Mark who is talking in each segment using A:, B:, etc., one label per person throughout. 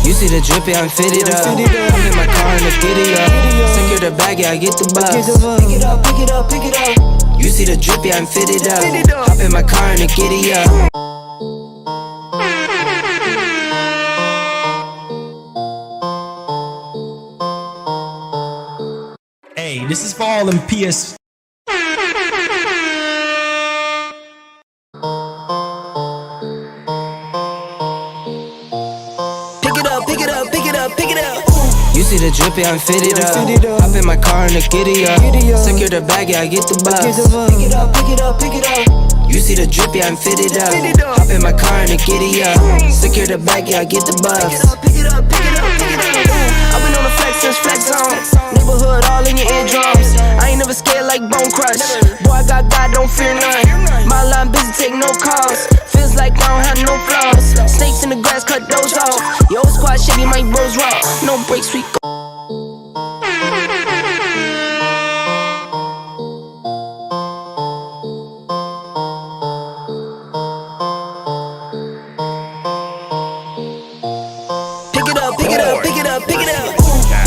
A: You see the drippy, I'm fitted up. I'm in my car in the giddy up. Secure the bag, yeah, I get the bus. Pick it up, pick it up, pick it up. You see the drippy, I'm fitted up. Hop in my car in the giddy up.
B: Hey, this is for all them PS.
A: You see the drippy, I'm fitted up. Hop in my car in the giddy up. Secure the bag, yeah, I get the bus. Pick it up, pick it up, pick it up. You see the drippy, I'm fitted up. Hop in my car in the giddy up. Secure the bag, yeah, I get the bus. Pick it up, pick it up, pick it up. I've been on the flex since flex zone. Neighborhood all in your eardrums. I ain't never scared like Bone Crush. Boy, I got God, don't fear none. My line busy, take no calls. Feels like I don't have no flaws. Snakes in the grass, cut those off. Yo, squad shitty, my bros raw. No breaks, we go.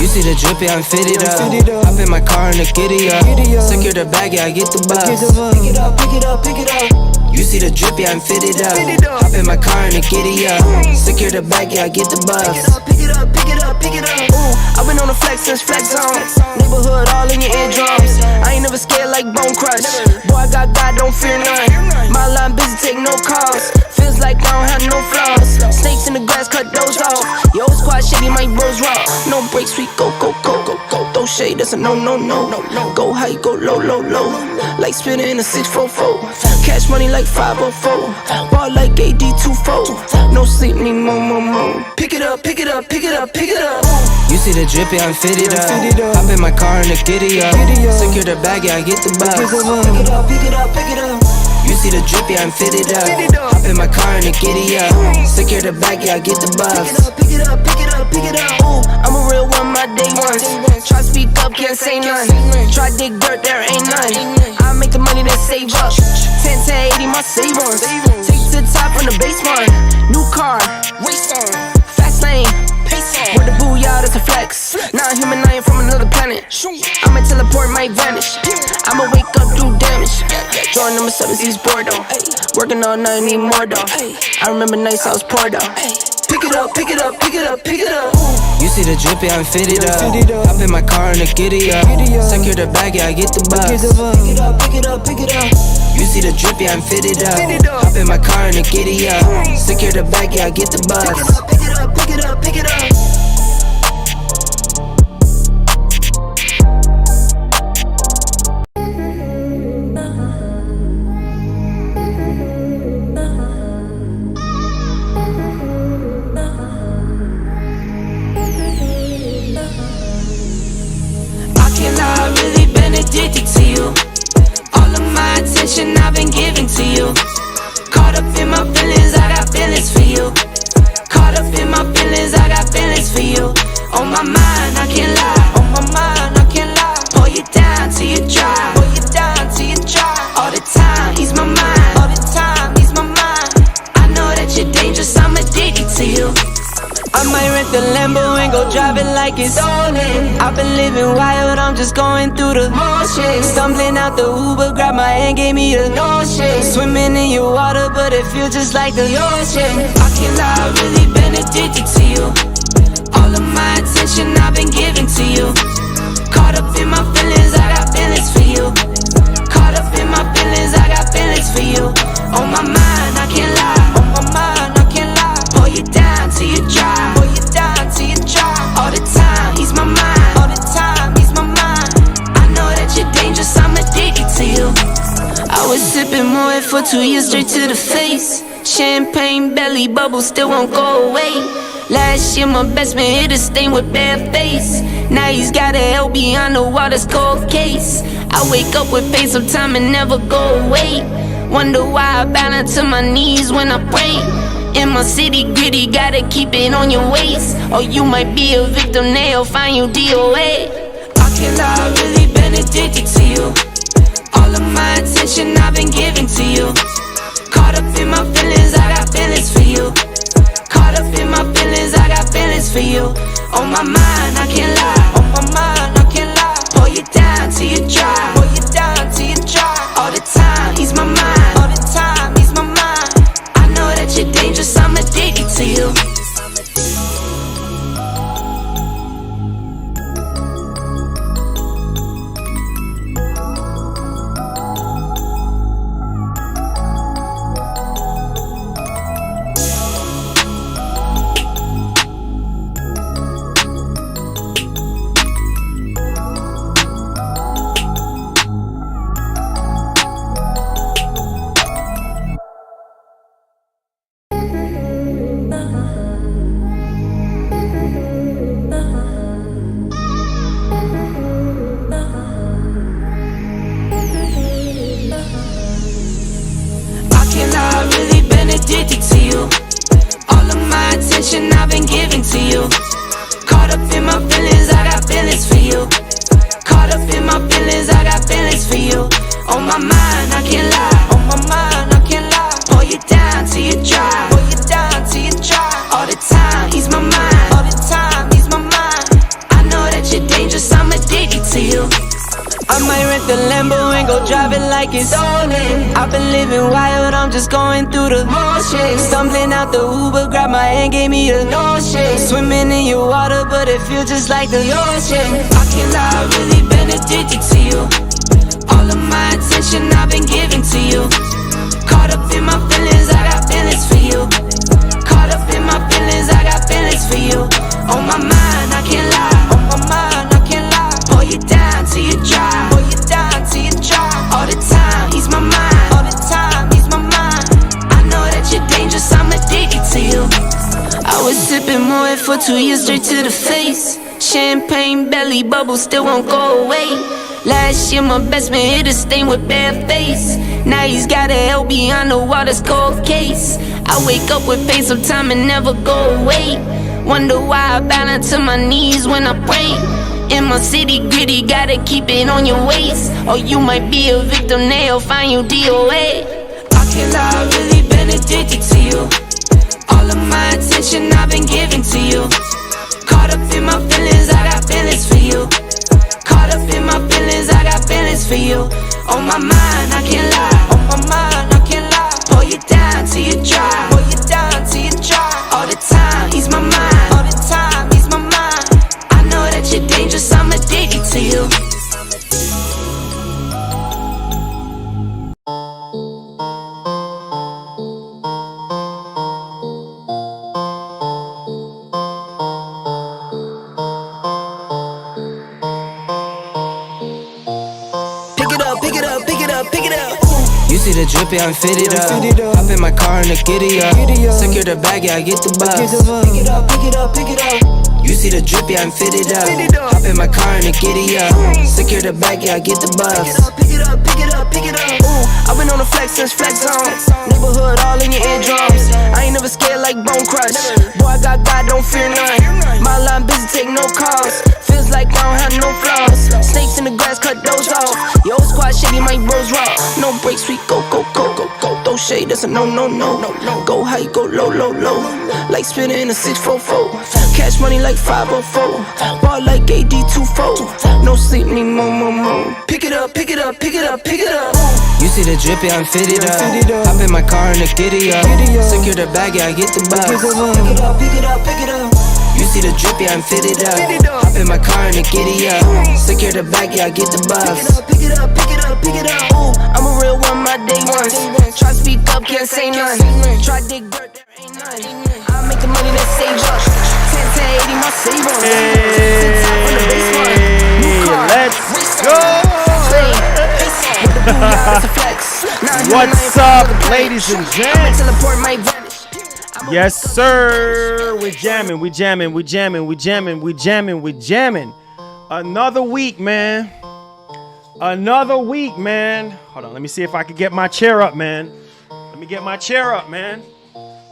A: You see the drippy, I'm fitted up. Hop in my car in the giddy up. Secure the bag, yeah, I get the bus. Pick it up, pick it up, pick it up. You see the drippy, I'm fitted up. Hop in my car in the giddy up. Secure the bag, yeah, I get the bus. Pick it up, pick it up, pick it up, pick it up. I've been on the flex since flex zone. Neighborhood all in your eardrums. I ain't never scared like Bone Crush. Boy, I got God, don't fear none. My line busy, take no calls. Feels like I don't have no flaws. Snakes in the grass, cut those off. Yo, squad shitty, my bros raw. No breaks, we go, go, go, go, go. Throw shade, that's a no, no, no, no, no. Go high, go low, low, low. Like spinning in a 644. Cash money like 504. Ball like AD24. No sleep, need more, more, more. Pick it up, pick it up, pick it up, pick it up. You see the drippy, I'm fitted up. Hop in my car in the giddy up. Secure the bag, yeah, I get the bus. Pick it up, pick it up, pick it up. You see the drippy, I'm fitted up. Hop in my car in the giddy up. Secure the bag, yeah, I get the bus. Pick it up, pick it up, pick it up. Ooh, I'm a real one, my day ones. Try speak up, can't say none. Try dig dirt, there ain't none. I make the money that save up. 10 to 80, my save ones. Take to the top on the baseline. New car, race on. Fast lane, pace on. With the booyah, that's a flex. Not a human, I ain't from another planet. I'ma teleport, might vanish. I'ma wake up, do damage. Join number 7, he's bored though. Working all night, need more though. I remember nights I was poor though. Pick it up, pick it up, pick it up, pick it up. You see the drippy, I'm fitted up. Hop in my car in the giddy up. Secure the bag, yeah, I get the bus. Pick it up, pick it up, pick it up. You see the drippy, I'm fitted up. Hop in my car in the giddy up. Secure the bag, yeah, I get the bus. Pick it up, pick it up, pick it up, pick it up.
C: Addicted to you. All of my attention I've been giving to you. Caught up in my feelings, I got feelings for you. Caught up in my feelings, I got feelings for you. On my mind, I can't lie. On my mind, I can't lie. Pull you down till you dry. Pull you down till you dry. All the time, ease my mind. All the time, ease my mind. I know that you're dangerous, I'm addicted to you. I might rent the Lambo and go drive it like it's stolen. I've been living wild, I'm just going through the motions. Stumbling out the Uber, grabbed my hand, gave me the notion. Swimming in your water, but it feels just like the ocean. I can't lie, I've really been addicted to you. All of my attention I've been giving to you. Caught up in my feelings, I got feelings for you. Caught up in my feelings, I got feelings for you. On my mind, I can't lie. On my mind, I can't lie. Pull you down till you dry. Pull you down till you dry. All the time, ease my mind. All the time, ease my mind. I know that you're dangerous, I'm addicted to you. I was sipping more for 2 years straight to the face. Champagne belly bubbles still won't go away. Last year my best man hit a stain with bad face. Now he's got a LB on the water's cold case. I wake up with pain sometime and never go away. Wonder why I bow to my knees when I pray. In my city gritty, gotta keep it on your waist. Or you might be a victim, they'll find you DOA. I can't lie, I've really been addicted to you. All of my attention I've been giving to you. Caught up in my feelings, I got feelings for you. Caught up in my feelings, feelings for you. On my mind, I can't lie. On my mind, I can't lie. Pull you down till you dry. Pull you down till you dry. All the time, ease my mind. All the time, ease my mind. I know that you're dangerous, I'm addicted to you. Addicted to you. All of my attention I've been giving to you. Caught up in my feelings, I got feelings for you. Caught up in my feelings, I got feelings for you. On my mind, I can't lie. On my mind, I can't lie. Pull you down till you dry. Pull you down till you dry. All the time, ease my mind. All the time, ease my mind. I know that you're dangerous, I'm addicted to you. I might rent the Lambo and go drive it like it's stolen. I've been living wild, I'm just going through the motions. Stumbling out the Uber, grab my hand, gave me the notion. Swimming in your water, but it feels just like the ocean. I can't lie, I've really been addicted to you. All of my attention I've been giving to you. Caught up in my feelings, I got feelings for you. Caught up in my feelings, I got feelings for you. On my mind, I can't lie. On my mind, I can't lie. Pull you down till you dry. Pull you down till you dry. All the time, ease my mind. All the time, ease my mind. I know that you're dangerous, I'm addicted to you. I was sipping Moet for 2 years straight to the face. Champagne belly bubbles still won't go away. Last year my best man hit a stain with bare face. Now he's got a hell behind the water's cold case. I wake up with pain sometime and never go away. Wonder why I bow down to my knees when I pray. In my city gritty, gotta keep it on your waist. Or you might be a victim, they'll find you DOA. I can't lie, I've really been addicted to you. All of my attention I've been giving to you. Caught up in my feelings, I got feelings for you. Caught up in my feelings, I got feelings for you. On my mind, I can't lie. On my mind, I can't lie. Pull you down till you dry. Pull you down till you dry. All the time, ease my mind. All the time, ease my mind. I know that you're dangerous, I'm addicted to you.
A: You see the drip, yeah, I'm fitted up. Hop in my car and the giddy up. Secure the bag, yeah, I get the bus. Pick it up, pick it up, pick it up. You see the drip, yeah, I'm fitted up. Hop in my car and the giddy up. Secure the bag, yeah, I get the bus. Pick it up, pick it up, pick it up. I've been on the flex since flex zone. Neighborhood all in your eardrums. I ain't never scared like Bone Crush. Boy, I got God, don't fear none. My line busy, take no calls. Feels like I don't have no flaws. Snakes in the grass, cut those off. Yo, squad shitty, my bros raw. No breaks, we go, go, go, go, go. Throw shade, that's a no, no, no, no, no. Go high, go low, low, low. Like spinning in a 644. Cash money like 504. Ball like AD24. No sleep, need more, more, more. Pick it up, pick it up, pick it up, pick it up. You see the drip, yeah, I'm fitted up. Hop in my car and the giddy up. Secure the bag, yeah, I get the bus. Pick it up, pick it up, pick it up. You see the drip, yeah, I'm fitted up. Hop in my car and the giddy up. Secure the bag, yeah, I get the bus. Pick it up, pick it up, pick it up. Ooh, I'm a real one, my day ones. Try speak up, can't say none. Try dig dirt, there ain't none. I make the money that saves us. 10 to 80, my save on.
D: Let's go. What's up, ladies and gents? Yes, sir. We jamming, we jamming, we jamming, we jamming, we jamming, we jamming. Another week, man. Another week, man. Hold on, let me see if I can get my chair up, man. Let me get my chair up, man.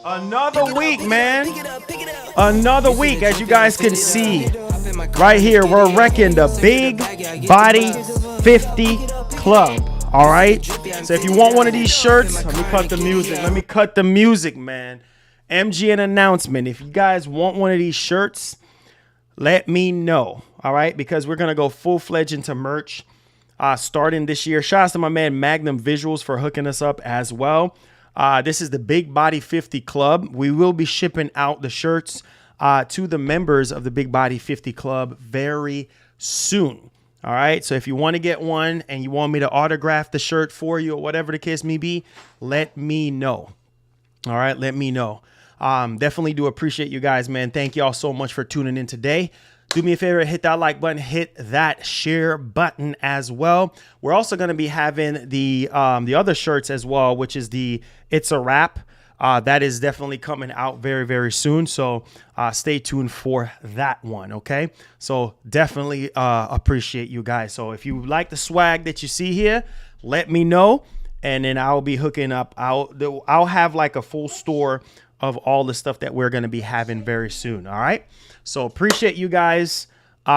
D: Another week, man. Another week, as you guys can see. Right here, we're wrecking the Big Body 50 Club. All right. So if you want one of these shirts, let me cut the music. Let me cut the music, man. MGN announcement. If you guys want one of these shirts, let me know. All right, because we're gonna go full-fledged into merch starting this year. Shout out to my man Magnum Visuals for hooking us up as well. This is the Big Body 50 Club. We will be shipping out the shirts to the members of the Big Body 50 Club very soon. All right. So if you want to get one and you want me to autograph the shirt for you or whatever the case may be, let me know. All right. Let me know. Definitely do appreciate you guys, man. Thank y'all so much for tuning in today. Do me a favor, hit that like button, hit that share button as well. We're also going to be having the other shirts as well, which is the It's a Wrap. That is definitely coming out very, very soon. So stay tuned for that one. Okay. So definitely appreciate you guys. So if you like the swag that you see here, let me know. And then I'll be hooking up. I'll have like a full store of all the stuff that we're going to be having very soon. All right. So appreciate you guys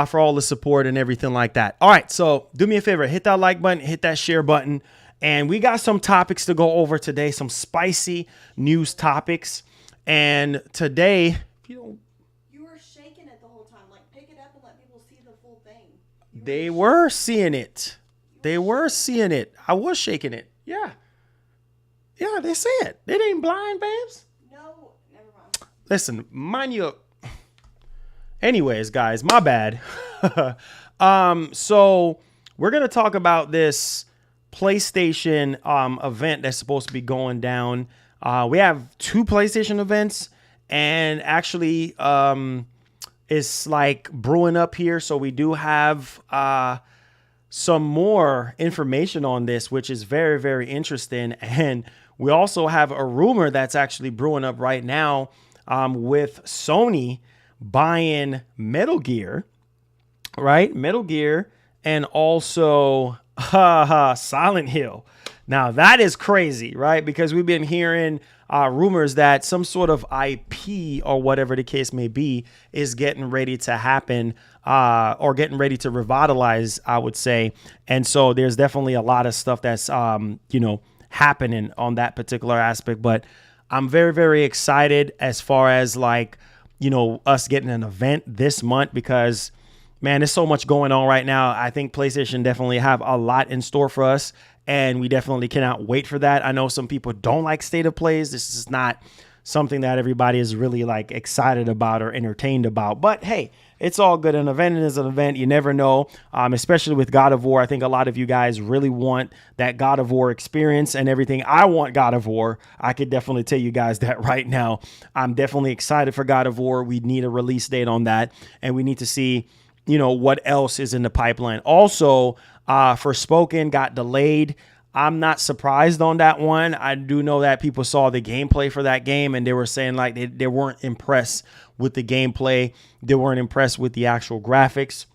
D: for all the support and everything like that. All right. So do me a favor, hit that like button, hit that share button. And we got some topics to go over today, some spicy news topics. And today,
E: You were shaking it the whole time. Like, pick it up and let people see the full thing.
D: they were seeing it. They were seeing it. I was shaking it. Yeah. Yeah, they see it. It ain't blind, babes.
E: No, never mind.
D: Listen, mind you. Anyways, guys, my bad. So we're going to talk about this PlayStation event that's supposed to be going down. We have 2 PlayStation events, and actually it's like brewing up here. So we do have some more information on this, which is very, very interesting. And we also have a rumor that's actually brewing up right now with Sony buying Metal Gear, right? Metal Gear, and also Silent Hill. Now that is crazy, right? Because we've been hearing rumors that some sort of IP or whatever the case may be is getting ready to happen or getting ready to revitalize, I would say. And so there's definitely a lot of stuff that's, happening on that particular aspect. But I'm very, very excited as far as like, us getting an event this month because, man, there's so much going on right now. I think PlayStation definitely have a lot in store for us, and we definitely cannot wait for that. I know some people don't like state of plays. This is not something that everybody is really like excited about or entertained about. But hey, it's all good. An event is an event. You never know, especially with God of War. I think a lot of you guys really want that God of War experience and everything. I want God of War. I could definitely tell you guys that right now. I'm definitely excited for God of War. We need a release date on that, and we need to see what else is in the pipeline. Also, Forspoken got delayed. I'm not surprised on that one. I do know that people saw the gameplay for that game and they were saying like they weren't impressed with the gameplay. They weren't impressed with the actual graphics.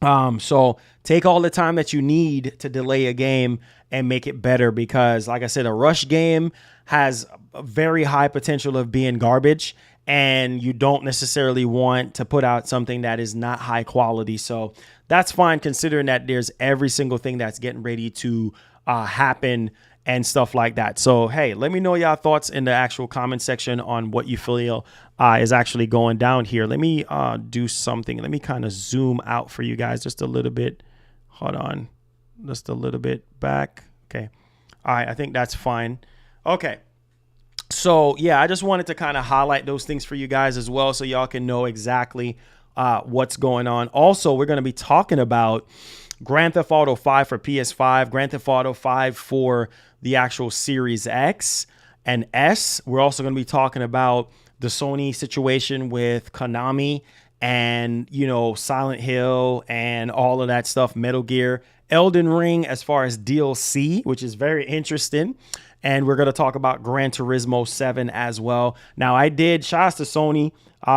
D: So take all the time that you need to delay a game and make it better because, like I said, a rush game has a very high potential of being garbage. And you don't necessarily want to put out something that is not high quality. So that's fine considering that there's every single thing that's getting ready to happen and stuff like that. So, hey, let me know y'all thoughts in the actual comment section on what you feel is actually going down here. Let me do something. Let me kind of zoom out for you guys just a little bit. Hold on. Just a little bit back. Okay. All right. I think that's fine. Okay. So, yeah, I just wanted to kind of highlight those things for you guys as well so y'all can know exactly what's going on. Also, we're going to be talking about Grand Theft Auto 5 for PS5, Grand Theft Auto 5 for the actual Series X and S. We're also going to be talking about the Sony situation with Konami and, Silent Hill and all of that stuff, Metal Gear, Elden Ring as far as DLC, which is very interesting. And we're going to talk about Gran Turismo 7 as well. Now, I did shout out to Sony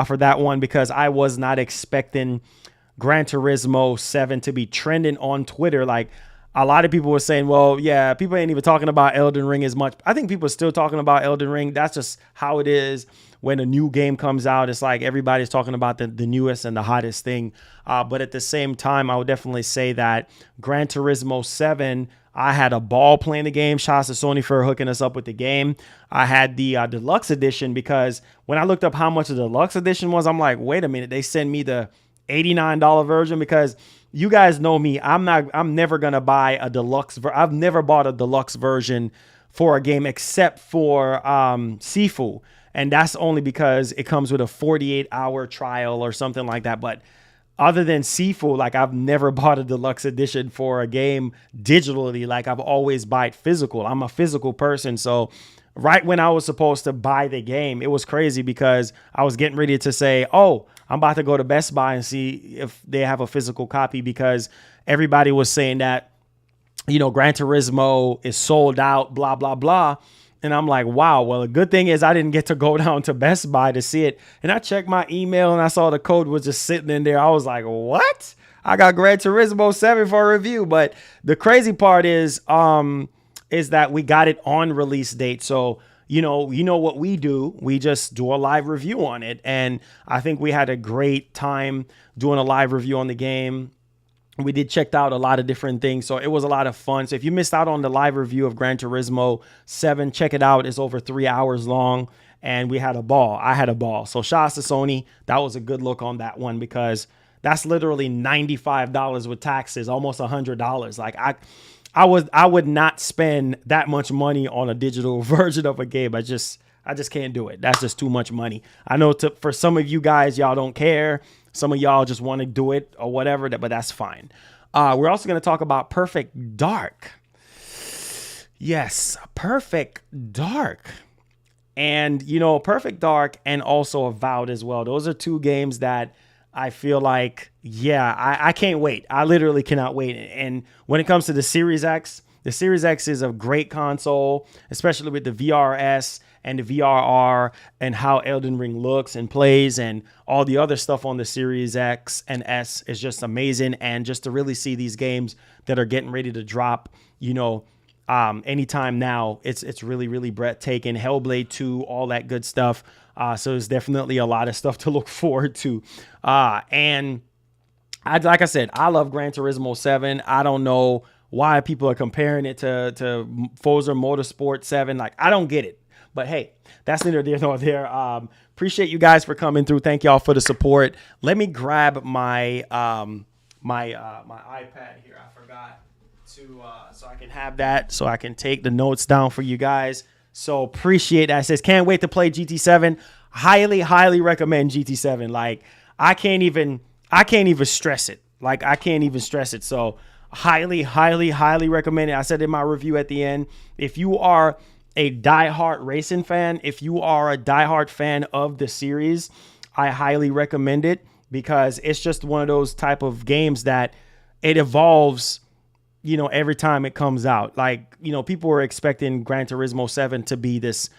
D: for that one because I was not expecting Gran Turismo 7 to be trending on Twitter. Like a lot of people were saying, well, yeah, people ain't even talking about Elden Ring as much. I think people are still talking about Elden Ring. That's just how it is when a new game comes out. It's like everybody's talking about the newest and the hottest thing. But at the same time, I would definitely say that Gran Turismo 7 I had a ball playing the game. Shouts to Sony for hooking us up with the game. I had the deluxe edition because when I looked up how much the deluxe edition was, I'm like, wait a minute. They sent me the $89 version because you guys know me. I'm never going to buy a deluxe. I've never bought a deluxe version for a game except for Sifu. And that's only because it comes with a 48-hour trial or something like that. But other than Sifu, like I've never bought a deluxe edition for a game digitally. Like I've always bought physical. I'm a physical person. So right when I was supposed to buy the game, it was crazy because I was getting ready to say, oh, I'm about to go to Best Buy and see if they have a physical copy because everybody was saying that, you know, Gran Turismo is sold out, blah, blah, blah. And I'm like, wow, well, the good thing is I didn't get to go down to Best Buy to see it. And I checked my email and I saw the code was just sitting in there. I was like, what? I got Gran Turismo 7 for a review. But the crazy part is that we got it on release date. So, you know what we do. We just do a live review on it. And I think we had a great time doing a live review on the game. We did check out a lot of different things. So it was a lot of fun. So if you missed out on the live review of Gran Turismo 7, check it out. It's over 3 hours long and we had a ball. I had a ball. So shouts to Sony. That was a good look on that one because that's literally $95 with taxes, almost $100. Like I would not spend that much money on a digital version of a game. I just can't do it. That's just too much money. I know for some of you guys, y'all don't care. Some of y'all just want to do it or whatever, but that's fine. We're also going to talk about Perfect Dark. Yes, Perfect Dark. And, you know, Perfect Dark and also Avowed as well. Those are two games that I feel like, yeah, I can't wait. I literally cannot wait. And when it comes to the Series X is a great console, especially with the VRS and the VRR and how Elden Ring looks and plays and all the other stuff on the Series X and S is just amazing. And just to really see these games that are getting ready to drop, you know, anytime now, it's really, really breathtaking. Hellblade 2, all that good stuff. So there's definitely a lot of stuff to look forward to. And like I said, I love Gran Turismo 7. I don't know why people are comparing it to Forza Motorsport 7. Like, I don't get it. But hey, that's neither here nor there. Appreciate you guys for coming through. Thank y'all for the support. Let me grab my my iPad here. I forgot to so I can have that so I can take the notes down for you guys. So appreciate that. It says can't wait to play GT7. Highly recommend GT7. Like I can't even stress it. Like I can't even stress it. So highly recommend it. I said in my review at the end, if you are a diehard racing fan, if you are a diehard fan of the series, I highly recommend it because it's just one of those type of games that it evolves, you know, every time it comes out. Like, you know, people were expecting Gran Turismo 7 to be this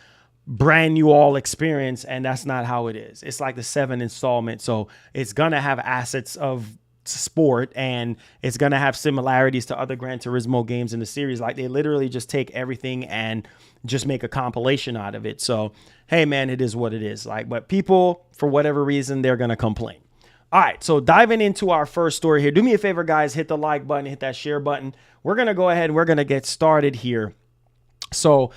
D: brand new all experience, and that's not how it is. It's like the 7th installment. So it's going to have assets of sport and it's going to have similarities to other Gran Turismo games in the series. Like they literally just take everything and just make a compilation out of it. So, hey man, it is what it is. Like, but people, for whatever reason, they're going to complain. All right. So diving into our first story here, do me a favor, guys, hit the like button, hit that share button. We're going to go ahead and we're going to get started here. So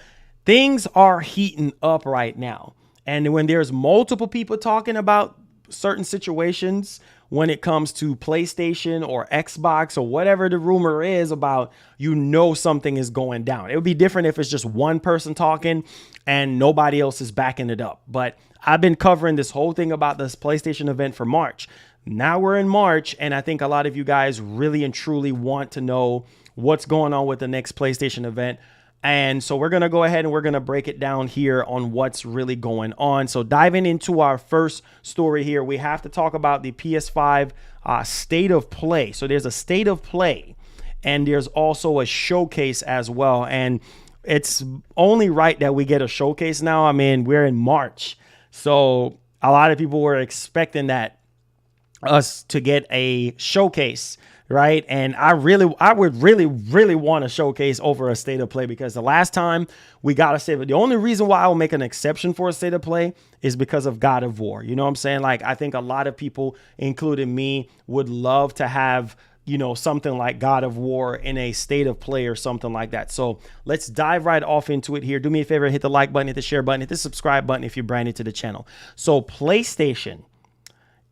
D: things are heating up right now. And when there's multiple people talking about certain situations, when it comes to PlayStation or Xbox or whatever the rumor is about, you know, something is going down. It would be different if it's just one person talking and nobody else is backing it up. But I've been covering this whole thing about this PlayStation event for March. Now we're in March, and I think a lot of you guys really and truly want to know what's going on with the next PlayStation event. And so we're going to go ahead and we're going to break it down here on what's really going on. So diving into our first story here, we have to talk about the PS5 state of play. So there's a state of play and there's also a showcase as well. And it's only right that we get a showcase now. I mean, we're in March. So a lot of people were expecting that us to get a showcase, right? And I would really want to showcase over a state of play because the last time we got a state of, the only reason why I will make an exception for a state of play is because of God of War. You know what I'm saying? Like, I think a lot of people, including me, would love to have you know, something like God of War in a state of play or something like that. So let's dive right off into it here. Do me a favor, hit the like button, hit the share button, hit the subscribe button if you're brand new to the channel. So PlayStation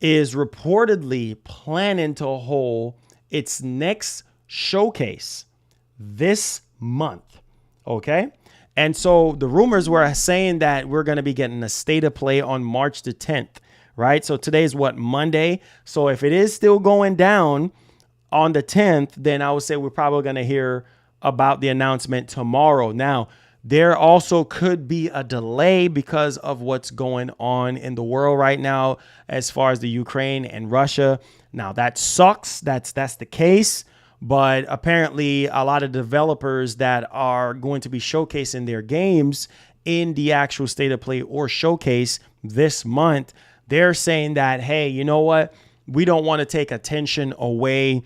D: is reportedly planning to hold its next showcase this month. Okay. And so the rumors were saying that we're going to be getting a state of play on March the 10th, right? So today's what, Monday? So if it is still going down on the 10th, then I would say we're probably going to hear about the announcement tomorrow. Now, there also could be a delay because of what's going on in the world right now as far as the Ukraine and Russia. Now, that sucks. That's the case. But apparently a lot of developers that are going to be showcasing their games in the actual state of play or showcase this month, they're saying that, hey, you know what? We don't want to take attention away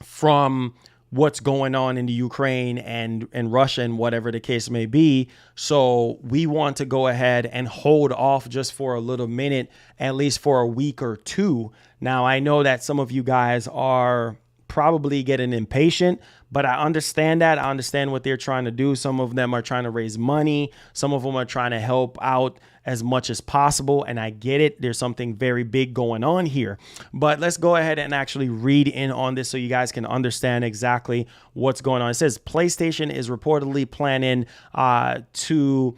D: from what's going on in the Ukraine and Russia and whatever the case may be. So we want to go ahead and hold off just for a little minute, at least for a week or two. Now, I know that some of you guys are probably getting impatient, but I understand that. I understand what they're trying to do. Some of them are trying to raise money. Some of them are trying to help out as much as possible. And I get it. There's something very big going on here. But let's go ahead and actually read in on this so you guys can understand exactly what's going on. It says PlayStation is reportedly planning to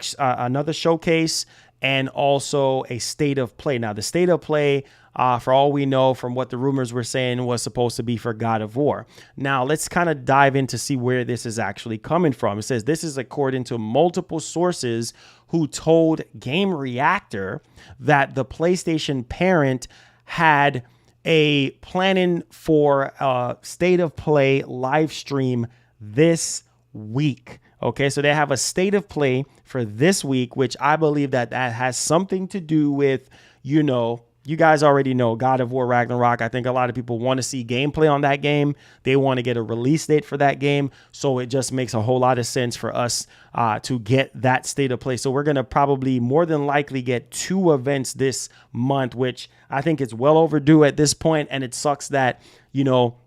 D: another showcase and also a state of play. Now, the state of play, for all we know from what the rumors were saying, was supposed to be for God of War. Now, let's kind of dive in to see where this is actually coming from. It says this is according to multiple sources who told Game Reactor that the PlayStation parent had a planning for a state of play live stream this week. Okay, so they have a state of play for this week, which I believe that has something to do with, you know, you guys already know God of War Ragnarok. I think a lot of people want to see gameplay on that game. They want to get a release date for that game. So it just makes a whole lot of sense for us to get that state of play. So we're going to probably more than likely get 2 events this month, which I think it's well overdue at this point. And it sucks that, you know,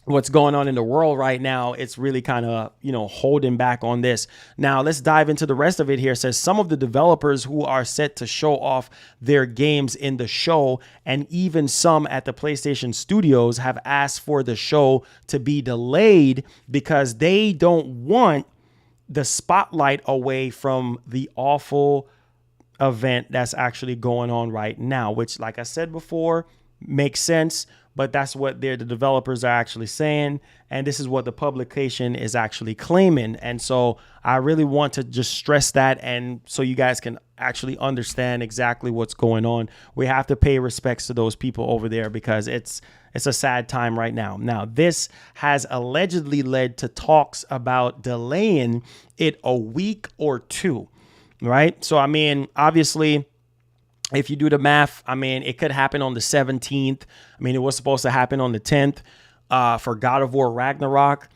D: what's going on in the world right now, it's really kind of, you know, holding back on this. Now, let's dive into the rest of it here. It says some of the developers who are set to show off their games in the show, and even some at the PlayStation studios, have asked for the show to be delayed because they don't want the spotlight away from the awful event that's actually going on right now, which, like I said before, makes sense. But that's what the developers are actually saying. And this is what the publication is actually claiming. And so I really want to just stress that. And so you guys can actually understand exactly what's going on. We have to pay respects to those people over there because it's a sad time right now. Now, this has allegedly led to talks about delaying it a week or two, right? So, I mean, obviously, if you do the math, I mean, it could happen on the 17th. I mean, it was supposed to happen on the 10th for God of War Ragnarok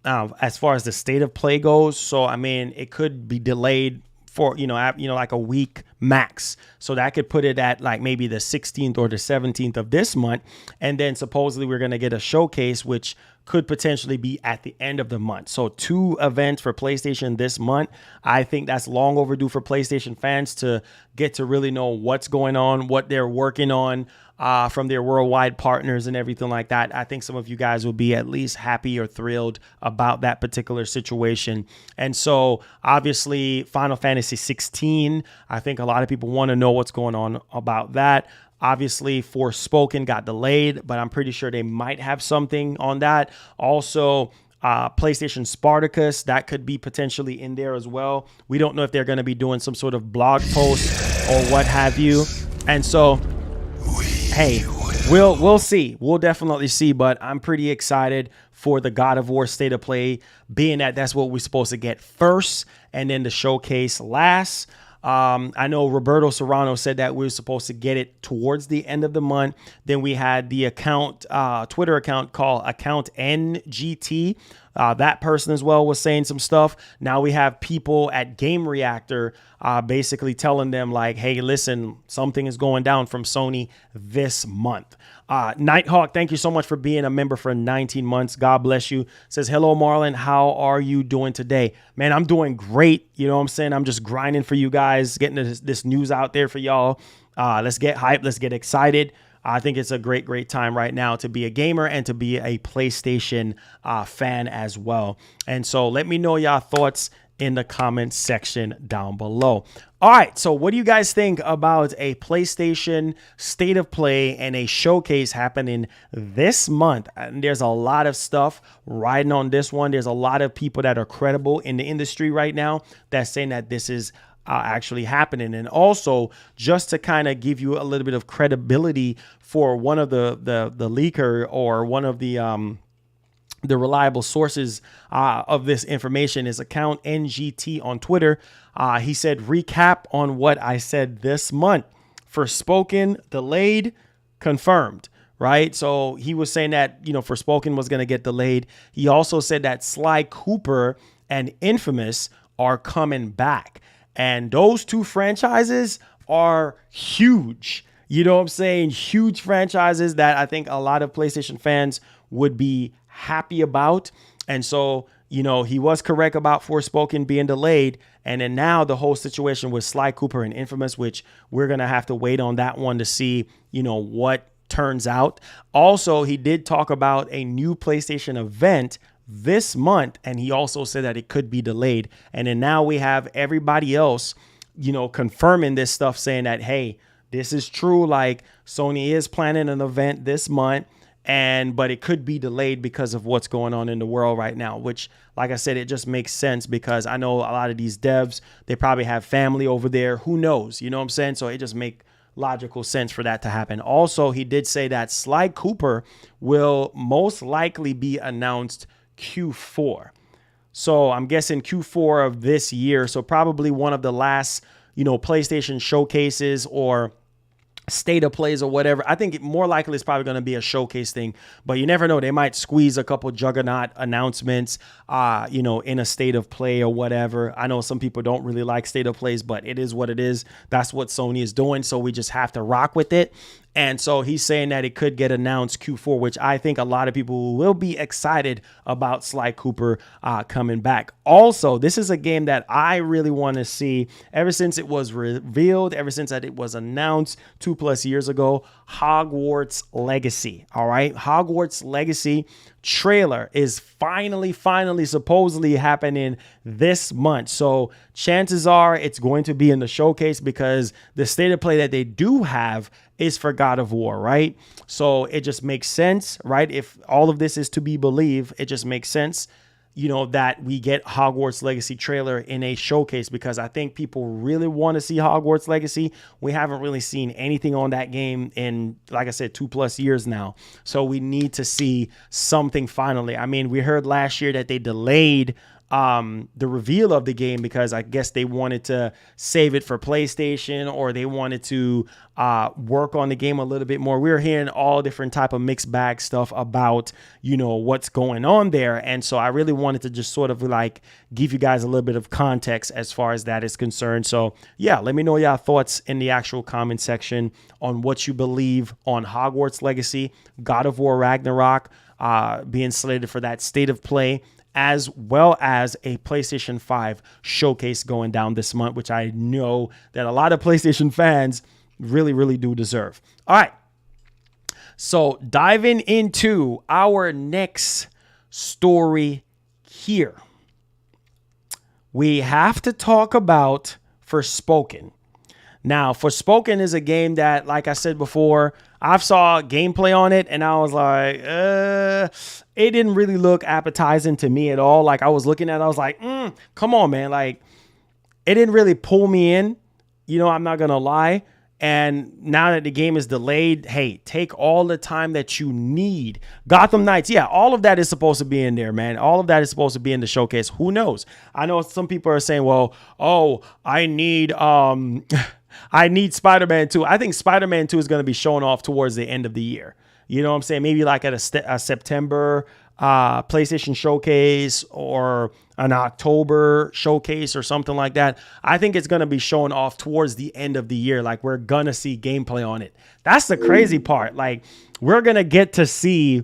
D: as far as the state of play goes. So, I mean, it could be delayed for, like a week max. So that could put it at like maybe the 16th or the 17th of this month. And then supposedly we're going to get a showcase, which could potentially be at the end of the month. So 2 events for PlayStation this month. I think that's long overdue for PlayStation fans to get to really know what's going on, what they're working on from their worldwide partners and everything like that. I think some of you guys will be at least happy or thrilled about that particular situation. And so obviously Final Fantasy 16, I think a lot of people want to know what's going on about that. Obviously, Forspoken got delayed, but I'm pretty sure they might have something on that. Also, PlayStation Spartacus, that could be potentially in there as well. We don't know if they're going to be doing some sort of blog post or what have you. And so, hey, we'll see. We'll definitely see, but I'm pretty excited for the God of War state of play, being that that's what we're supposed to get first and then the showcase last. I know Roberto Serrano said that we were supposed to get it towards the end of the month. Then we had the Twitter account called Account NGT That person as well was saying some stuff. Now we have people at Game Reactor basically telling them like, hey, listen, something is going down from Sony this month. Nighthawk, thank you so much for being a member for 19 months. God bless you. Says, hello, Marlon. How are you doing today? Man, I'm doing great. You know what I'm saying? I'm just grinding for you guys, getting this news out there for y'all. Let's get hyped. Let's get excited. I think it's a great time right now to be a gamer and to be a PlayStation fan as well. And so let me know y'all thoughts in the comments section down below. All right, so what do you guys think about a PlayStation State of Play and a showcase happening this month? And there's a lot of stuff riding on this one. There's a lot of people that are credible in the industry right now that's saying that this is actually happening. And also, just to kind of give you a little bit of credibility for one of the leaker or one of the reliable sources of this information is account NGT on Twitter. He said, recap on what I said this month. Forspoken Delayed, confirmed. Right. So he was saying that, Forspoken was going to get delayed. He also said that Sly Cooper and Infamous are coming back. And those two franchises are huge. You know what I'm saying? Huge franchises that I think a lot of PlayStation fans would be happy about. And so, he was correct about Forspoken being delayed. And then now the whole situation with Sly Cooper and Infamous, which we're going to have to wait on that one to see, what turns out. Also, he did talk about a new PlayStation event this month, and he also said that it could be delayed. And then now we have everybody else, confirming this stuff, saying that, hey, this is true. Like, Sony is planning an event this month, but it could be delayed because of what's going on in the world right now, which, like I said, it just makes sense because I know a lot of these devs, they probably have family over there. Who knows? You know what I'm saying? So it just makes logical sense for that to happen. Also, he did say that Sly Cooper will most likely be announced Q4. So I'm guessing Q4 of this year. So probably one of the last, PlayStation showcases or state of plays or whatever. I think more likely it's probably going to be a showcase thing, but you never know. They might squeeze a couple juggernaut announcements, in a state of play or whatever. I know some people don't really like state of plays, but it is what it is. That's what Sony is doing. So we just have to rock with it. And so he's saying that it could get announced Q4, which I think a lot of people will be excited about Sly Cooper coming back. Also, this is a game that I really want to see ever since it was revealed, ever since that it was announced 2+ years ago, Hogwarts Legacy. All right. Hogwarts Legacy trailer is finally supposedly happening this month. So chances are it's going to be in the showcase because the state of play that they do have is for God of War, right? So it just makes sense, right? If all of this is to be believed, it just makes sense, that we get Hogwarts Legacy trailer in a showcase because I think people really want to see Hogwarts Legacy. We haven't really seen anything on that game in, like I said, 2+ years now. So we need to see something finally. I mean, we heard last year that they delayed the reveal of the game because I guess they wanted to save it for PlayStation or they wanted to work on the game a little bit more. We're hearing all different type of mixed bag stuff about, what's going on there. And so I really wanted to just sort of like give you guys a little bit of context as far as that is concerned. So yeah, let me know your thoughts in the actual comment section on what you believe on Hogwarts Legacy, God of War Ragnarok, being slated for that state of play, as well as a PlayStation 5 showcase going down this month, which I know that a lot of PlayStation fans really do deserve. All right. So diving into our next story here, we have to talk about Forspoken. Now, Forspoken is a game that, like I said before, I've saw gameplay on it and I was like, it didn't really look appetizing to me at all. Like I was looking at it, I was like, come on, man. Like it didn't really pull me in. I'm not going to lie. And now that the game is delayed, hey, take all the time that you need. Gotham Knights, yeah, all of that is supposed to be in there, man. All of that is supposed to be in the showcase. Who knows? I know some people are saying, well, I need Spider-Man 2. I think Spider-Man 2 is going to be shown off towards the end of the year. You know what I'm saying? Maybe like at a September PlayStation Showcase or an October showcase or something like that. I think it's going to be shown off towards the end of the year. Like, we're going to see gameplay on it. That's the crazy part. Like, we're going to get to see,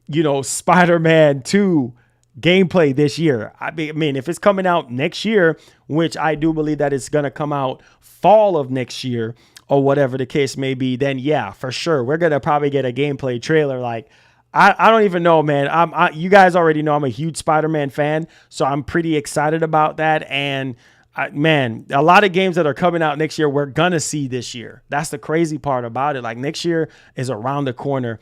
D: you know, Spider-Man 2 gameplay this year. I mean, if it's coming out next year, which I do believe that it's going to come out fall of next year or whatever the case may be, then yeah, for sure. We're going to probably get a gameplay trailer. Like, I don't even know, man. You guys already know I'm a huge Spider-Man fan, so I'm pretty excited about that. And man, a lot of games that are coming out next year, we're going to see this year. That's the crazy part about it. Like, next year is around the corner.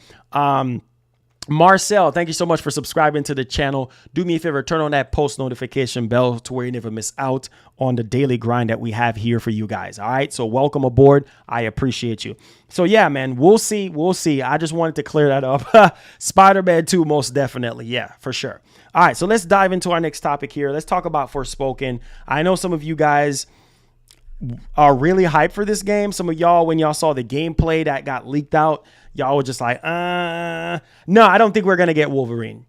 D: Marcel, thank you so much for subscribing to the channel. Do me a favor, turn on that post notification bell to where you never miss out on the daily grind that we have here for you guys. All right. So welcome aboard. I appreciate you. So yeah, man, we'll see. We'll see. I just wanted to clear that up. Spider-Man 2, most definitely. Yeah, for sure. All right. So let's dive into our next topic here. Let's talk about Forspoken. I know some of you guys are really hyped for this game. Some of y'all, when y'all saw the gameplay that got leaked out, y'all were just like, no, I don't think we're going to get Wolverine.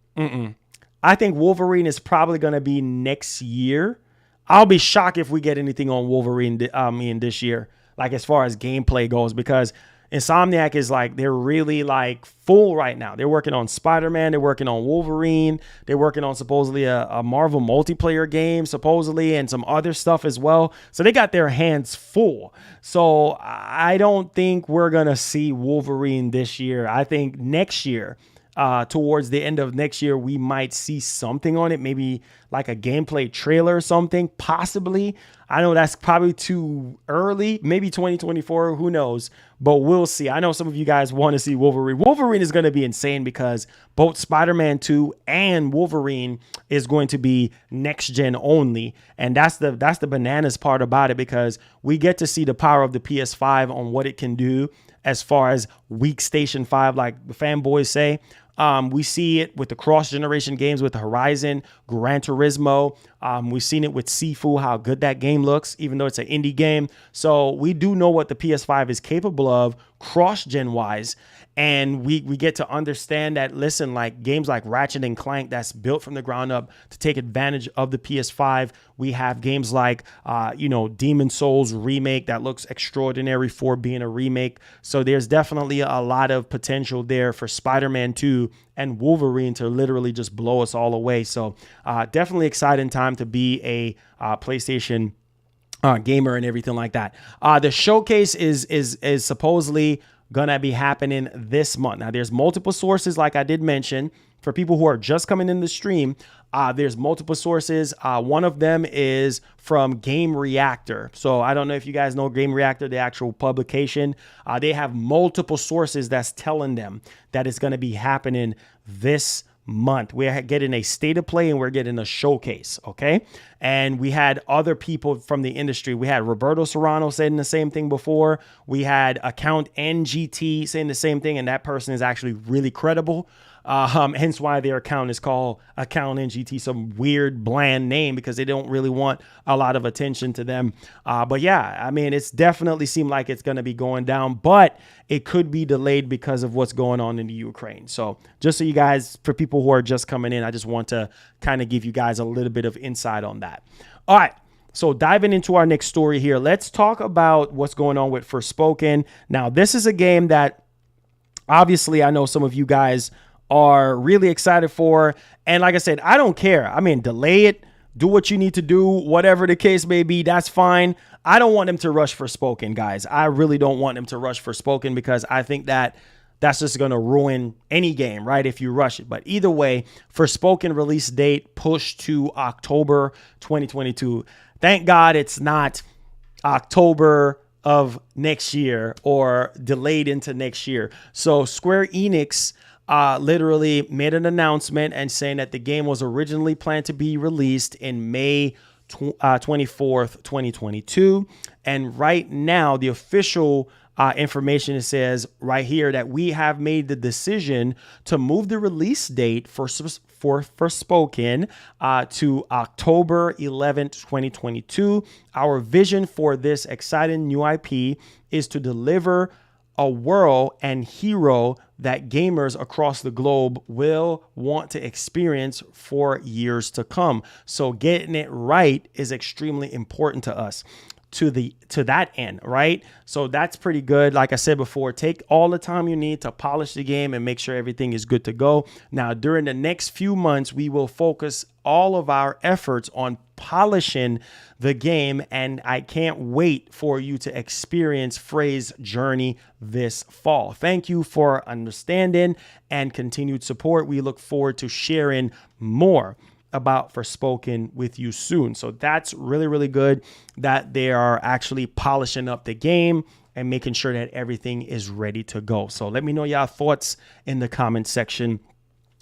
D: I think Wolverine is probably going to be next year. I'll be shocked if we get anything on Wolverine this year, like as far as gameplay goes, because Insomniac is like, they're really like full right now. They're working on Spider-Man. They're working on Wolverine. They're working on supposedly a Marvel multiplayer game, supposedly, and some other stuff as well. So they got their hands full. So I don't think we're going to see Wolverine this year. I think next year, towards the end of next year, we might see something on it, maybe like a gameplay trailer or something, possibly. I know that's probably too early, maybe 2024, who knows, but we'll see. I know some of you guys want to see Wolverine. Wolverine is going to be insane because both Spider-Man 2 and Wolverine is going to be next gen only. And that's the bananas part about it, because we get to see the power of the PS5 on what it can do as far as weak Station 5, like the fanboys say. We see it with the cross-generation games with Horizon, Gran Turismo. We've seen it with Sifu, how good that game looks, even though it's an indie game. So we do know what the PS5 is capable of cross-gen wise. And we get to understand that, listen, like games like Ratchet and Clank that's built from the ground up to take advantage of the PS5. We have games like, Demon Souls Remake that looks extraordinary for being a remake. So there's definitely a lot of potential there for Spider-Man 2 and Wolverine to literally just blow us all away. So definitely exciting time to be a PlayStation gamer and everything like that. The showcase is supposedly gonna be happening this month. Now, there's multiple sources, like I did mention, for people who are just coming in the stream. There's multiple sources. One of them is from Game Reactor. So I don't know if you guys know Game Reactor, the actual publication. They have multiple sources that's telling them that it's going to be happening this month. We're getting a state of play and we're getting a showcase. Okay. And we had other people from the industry. We had Roberto Serrano saying the same thing before. We had Account NGT saying the same thing. And that person is actually really credible. Hence why their account is called Account NGT, some weird bland name, because they don't really want a lot of attention to them. But yeah, I mean, it's definitely seemed like it's going to be going down, but it could be delayed because of what's going on in the Ukraine. So just so you guys, for people who are just coming in, I just want to kind of give you guys a little bit of insight on that. All right. So diving into our next story here, let's talk about what's going on with Forspoken. Now, this is a game that obviously I know some of you guys are really excited for. And like I said, I don't care. I mean, delay it, do what you need to do, whatever the case may be, that's fine. I don't want them to rush Forspoken, guys. I really don't want them to rush Forspoken, because I think that that's just going to ruin any game, right, if you rush it. But either way, Forspoken release date pushed to October 2022. Thank God it's not October of next year or delayed into next year. So Square Enix literally made an announcement and saying that the game was originally planned to be released in May 24th, 2022. And right now, the official information, it says right here that we have made the decision to move the release date for Forspoken to October 11th, 2022. Our vision for this exciting new IP is to deliver a world and hero that gamers across the globe will want to experience for years to come. So getting it right is extremely important to us. To that end, right? So that's pretty good. Like I said before, take all the time you need to polish the game and make sure everything is good to go. Now, during the next few months, we will focus all of our efforts on polishing the game, and I can't wait for you to experience Frey's journey this fall. Thank you for understanding and continued support. We look forward to sharing more about Forspoken with you soon. So that's really, really good that they are actually polishing up the game and making sure that everything is ready to go. So let me know your thoughts in the comment section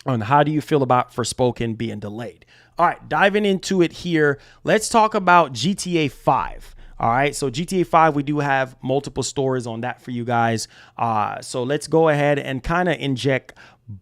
D: on how do you feel about Forspoken being delayed. All right, diving into it here, let's talk about GTA 5. All right, so GTA 5, we do have multiple stories on that for you guys. So let's go ahead and kind of inject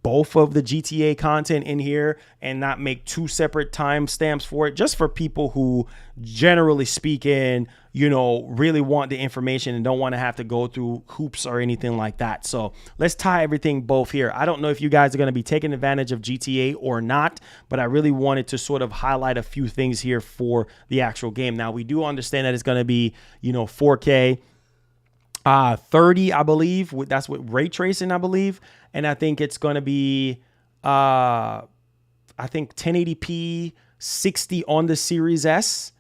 D: both of the GTA content in here and not make two separate timestamps for it, just for people who, generally speaking, you know, really want the information and don't want to have to go through hoops or anything like that. So let's tie everything both here. I don't know if you guys are going to be taking advantage of GTA or not, but I really wanted to sort of highlight a few things here for the actual game. Now, we do understand that it's going to be, you know, 4K 30, I believe. That's with ray tracing, I believe. And I think it's going to be, I think 1080p 60 on the Series S.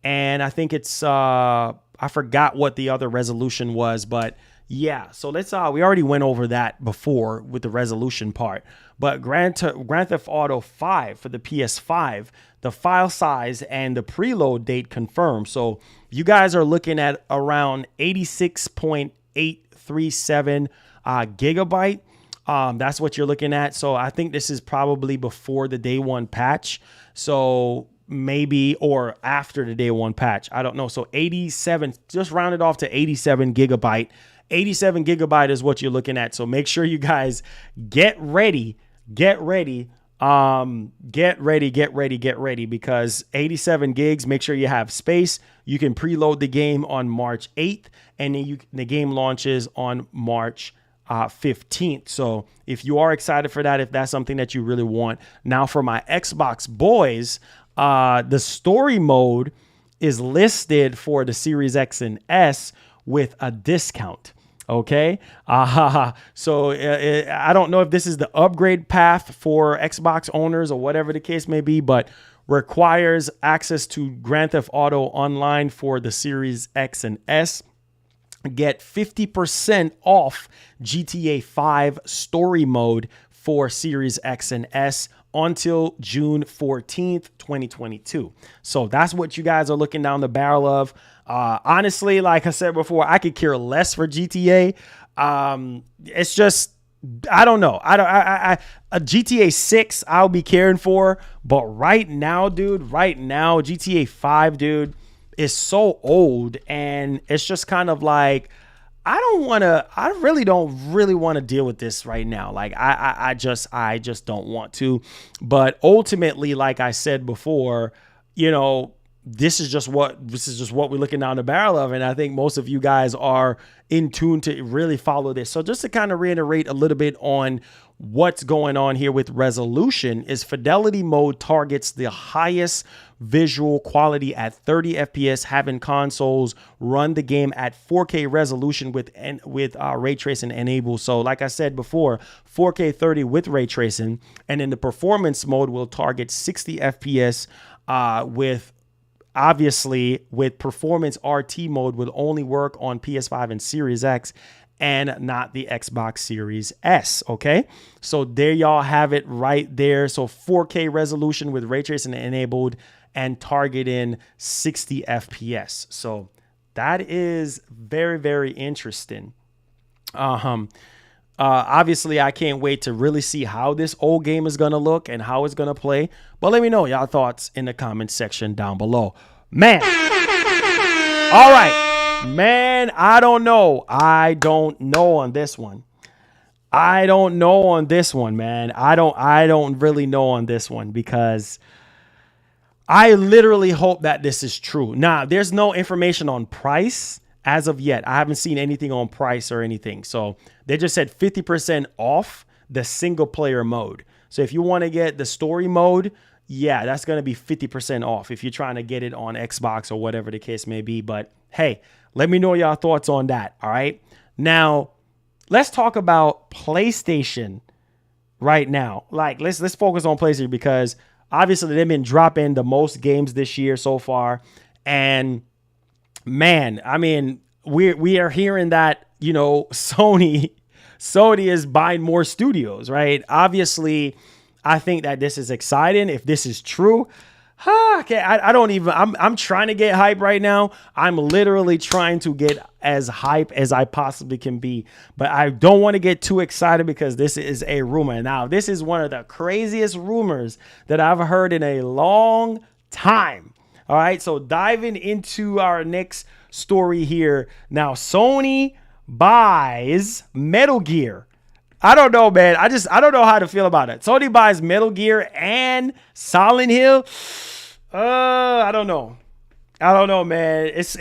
D: And I think it's, I forgot what the other resolution was, but yeah. So let's, we already went over that before with the resolution part. But Grand Theft Auto 5 for the PS5, the file size and the preload date confirmed. So you guys are looking at around 86.837 gigabyte. That's what you're looking at. So I think this is probably before the day one patch. So maybe, or after the day one patch. I don't know. So 87, just round it off to 87 gigabyte. 87 gigabyte is what you're looking at. So make sure you guys get ready, because 87 gigs, make sure you have space. You can preload the game on March 8th, and then the game launches on March 15th. So if you are excited for that, if that's something that you really want. Now for my Xbox boys, the story mode is listed for the Series X and S with a discount. Okay. So I don't know if this is the upgrade path for Xbox owners or whatever the case may be, but requires access to Grand Theft Auto Online for the Series X and S. Get 50% off GTA 5 story mode for Series X and S until June 14th, 2022. So that's what you guys are looking down the barrel of. Honestly, like I said before, I could care less for GTA. It's just, I don't know. A GTA 6 I'll be caring for, but right now, GTA 5, dude, is so old, and it's just kind of like, I really don't want to deal with this right now. Like I just don't want to. But ultimately, like I said before, you know, this is just what we're looking down the barrel of. And I think most of you guys are in tune to really follow this. So just to kind of reiterate a little bit on what's going on here with resolution, is fidelity mode targets the highest visual quality at 30 FPS, having consoles run the game at 4K resolution with ray tracing enabled. So like I said before, 4K 30 with ray tracing, and then the performance mode will target 60 FPS with performance RT mode will only work on PS5 and Series X and not the Xbox Series S. Okay, so there y'all have it right there. So 4K resolution with ray tracing enabled and targeting 60 FPS. So that is very, very interesting. Obviously, I can't wait to really see how this old game is going to look and how it's going to play. But let me know y'all thoughts in the comment section down below. Man. All right. Man, I don't know on this one. I don't know on this one, man. I don't really know on this one, because I literally hope that this is true. Now, there's no information on price as of yet. I haven't seen anything on price or anything. So they just said 50% off the single player mode. So if you want to get the story mode, yeah, that's going to be 50% off if you're trying to get it on Xbox or whatever the case may be. But hey, let me know y'all thoughts on that. All right. Now, let's talk about PlayStation right now. Like, let's focus on PlayStation because obviously they've been dropping the most games this year so far. And man, I mean, we are hearing that, you know, Sony is buying more studios, right? Obviously, I think that this is exciting. If this is true, okay, I'm trying to get hype right now. I'm literally trying to get as hype as I possibly can be, but I don't want to get too excited because this is a rumor. Now, this is one of the craziest rumors that I've heard in a long time. All right, so diving into our next story here. Now, Sony buys Metal Gear. I don't know, man. I don't know how to feel about it. Sony buys Metal Gear and Silent Hill. I don't know. I don't know, man. It's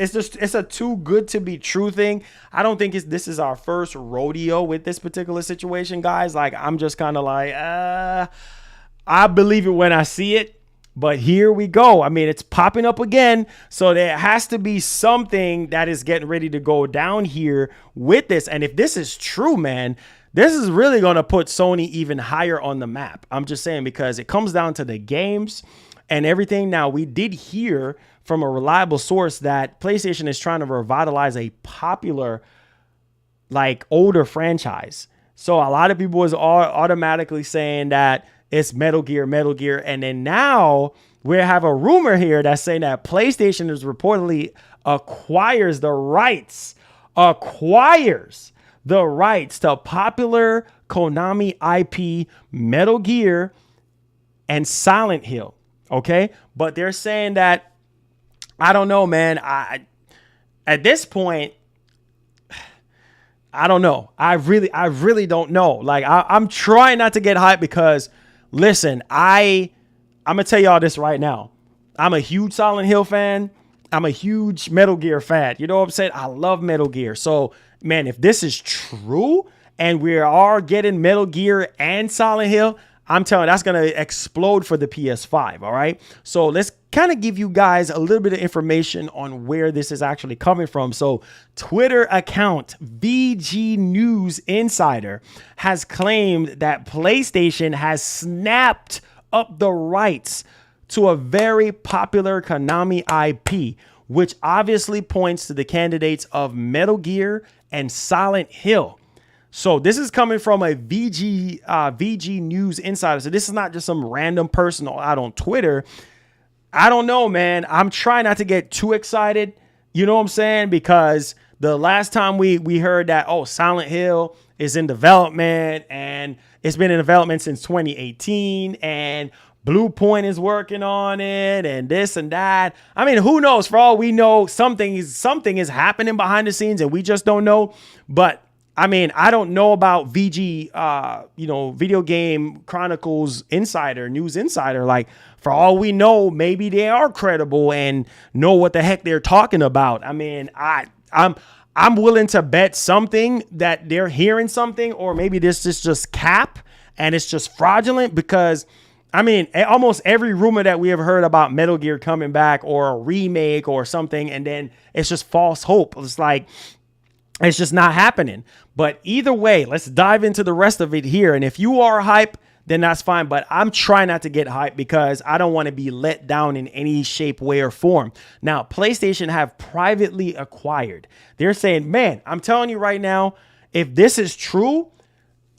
D: a too good to be true thing. I don't think this is our first rodeo with this particular situation, guys. Like, I'm just kind of like, I believe it when I see it. But here we go. I mean, it's popping up again. So there has to be something that is getting ready to go down here with this. And if this is true, man, this is really going to put Sony even higher on the map. I'm just saying, because it comes down to the games and everything. Now, we did hear from a reliable source that PlayStation is trying to revitalize a popular, like, older franchise. So a lot of people was automatically saying that it's Metal Gear. And then now we have a rumor here that's saying that PlayStation is reportedly acquires the rights to popular Konami IP Metal Gear and Silent Hill. Okay. But they're saying that, I don't know, man. At this point, I don't know. I really don't know. Like, I'm trying not to get hyped because, listen, I'm going to tell y'all this right now. I'm a huge Silent Hill fan. I'm a huge Metal Gear fan. You know what I'm saying? I love Metal Gear. So, man, if this is true and we are getting Metal Gear and Silent Hill, I'm telling you, that's going to explode for the PS5. All right. So let's kind of give you guys a little bit of information on where this is actually coming from. So Twitter account VG News Insider has claimed that PlayStation has snapped up the rights to a very popular Konami IP, which obviously points to the candidates of Metal Gear and Silent Hill. So this is coming from a VG News Insider. So this is not just some random person out on Twitter. I don't know, man. I'm trying not to get too excited. You know what I'm saying? Because the last time we heard that, oh, Silent Hill is in development and it's been in development since 2018 and Blue Point is working on it and this and that. I mean, who knows? For all we know, something is happening behind the scenes and we just don't know. But I mean, I don't know about VG, Video Game Chronicles News Insider. Like, for all we know, maybe they are credible and know what the heck they're talking about. I mean, I'm willing to bet something that they're hearing something, or maybe this is just cap and it's just fraudulent, because I mean, almost every rumor that we have heard about Metal Gear coming back or a remake or something, and then it's just false hope. It's like, it's just not happening. But either way, let's dive into the rest of it here. And if you are hype, then that's fine. But I'm trying not to get hype because I don't want to be let down in any shape, way, or form. Now, PlayStation have privately acquired. They're saying, man, I'm telling you right now, if this is true,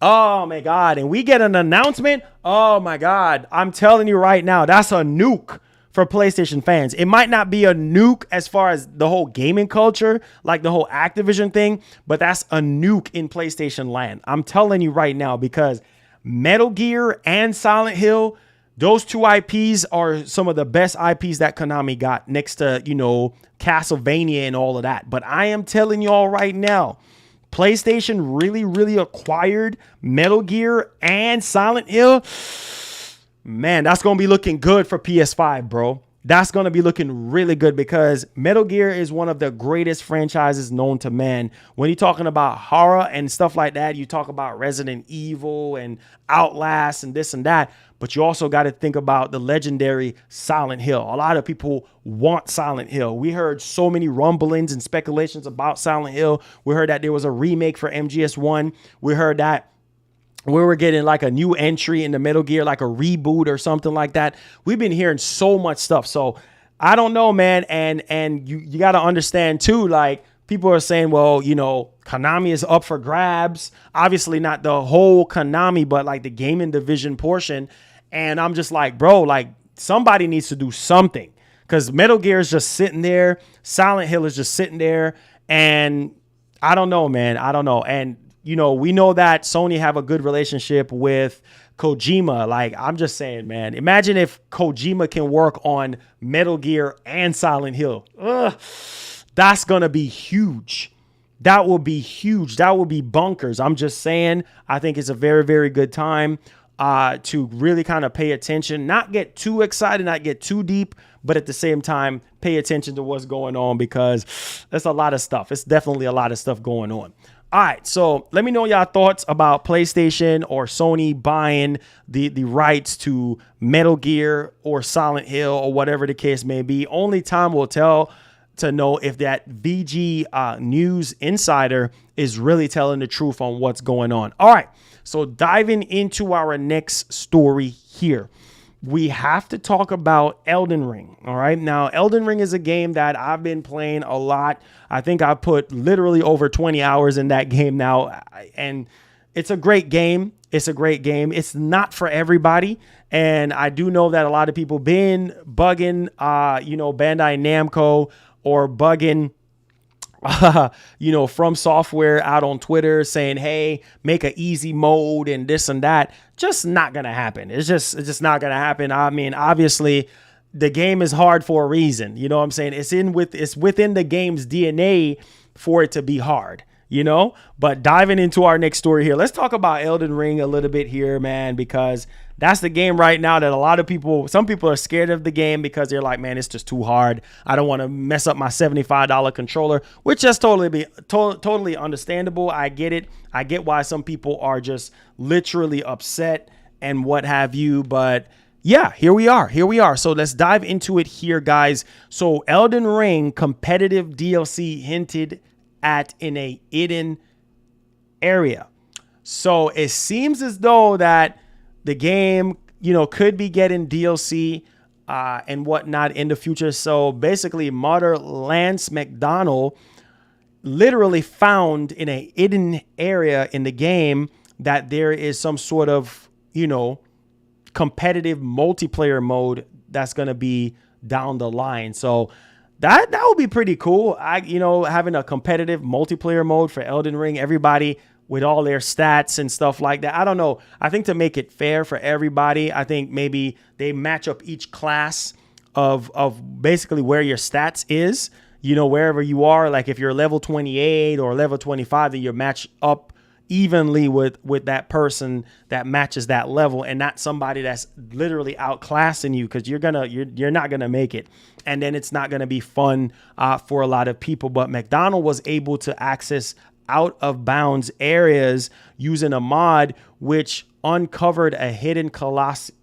D: oh my God, and we get an announcement, oh my God, I'm telling you right now, that's a nuke for PlayStation fans. It might not be a nuke as far as the whole gaming culture, like the whole Activision thing, but that's a nuke in PlayStation land. I'm telling you right now, because Metal Gear and Silent Hill, those two IPs are some of the best IPs that Konami got, next to, Castlevania and all of that. But I am telling y'all right now, PlayStation really acquired Metal Gear and Silent Hill. Man, that's going to be looking good for PS5, bro. that's going to be looking really good because Metal Gear is one of the greatest franchises known to man. When you're talking about horror and stuff like that, you talk about Resident Evil and Outlast and this and that, but you also got to think about the legendary Silent Hill. A lot of people want Silent Hill. We heard so many rumblings and speculations about Silent Hill. We heard that there was a remake for MGS1. We heard that we were getting like a new entry in the Metal Gear, like a reboot or something like that. We've been hearing so much stuff. So I don't know, man. And you got to understand too, like people are saying, well, you know, Konami is up for grabs. Obviously not the whole Konami, but like the gaming division portion. And I'm just like, bro, like somebody needs to do something because Metal Gear is just sitting there. Silent Hill is just sitting there. And I don't know, man. I don't know. And you know, we know that Sony have a good relationship with Kojima. Like, I'm just saying, man, imagine if Kojima can work on Metal Gear and Silent Hill. Ugh, that's going to be huge. That will be huge. That will be bunkers. I'm just saying, I think it's a very, very good time to really kind of pay attention, not get too excited, not get too deep, but at the same time, pay attention to what's going on because there's a lot of stuff. It's definitely a lot of stuff going on. All right, so let me know y'all thoughts about PlayStation or Sony buying the rights to Metal Gear or Silent Hill or whatever the case may be. Only time will tell to know if that VG News Insider is really telling the truth on what's going on. All right, so diving into our next story here. We have to talk about Elden Ring. All right. Now, Elden Ring is a game that I've been playing a lot. I think I put literally over 20 hours in that game now. And it's a great game. It's a great game. It's not for everybody. And I do know that a lot of people been bugging, Bandai Namco or bugging From Software out on Twitter saying, hey, make an easy mode and this and that. Just not going to happen. It's just not going to happen. I mean, obviously the game is hard for a reason. You know what I'm saying? It's within the game's DNA for it to be hard, but diving into our next story here, let's talk about Elden Ring a little bit here, man, because that's the game right now that some people are scared of the game because they're like, man, it's just too hard. I don't want to mess up my $75 controller, which is totally understandable. I get it. I get why some people are just literally upset and what have you. But yeah, here we are. So let's dive into it here, guys. So Elden Ring competitive DLC hinted at in a hidden area. So it seems as though that the game, could be getting DLC and whatnot in the future. So basically, modder Lance McDonald literally found in a hidden area in the game that there is some sort of, competitive multiplayer mode that's going to be down the line. So that would be pretty cool. Having a competitive multiplayer mode for Elden Ring, everybody with all their stats and stuff like that. I don't know. I think to make it fair for everybody, I think maybe they match up each class of basically where your stats is, wherever you are. Like if you're level 28 or level 25, then you match up evenly with that person that matches that level and not somebody that's literally outclassing you because you're not gonna make it. And then it's not gonna be fun for a lot of people. But McDonald was able to access out of bounds areas using a mod which uncovered a hidden colossus.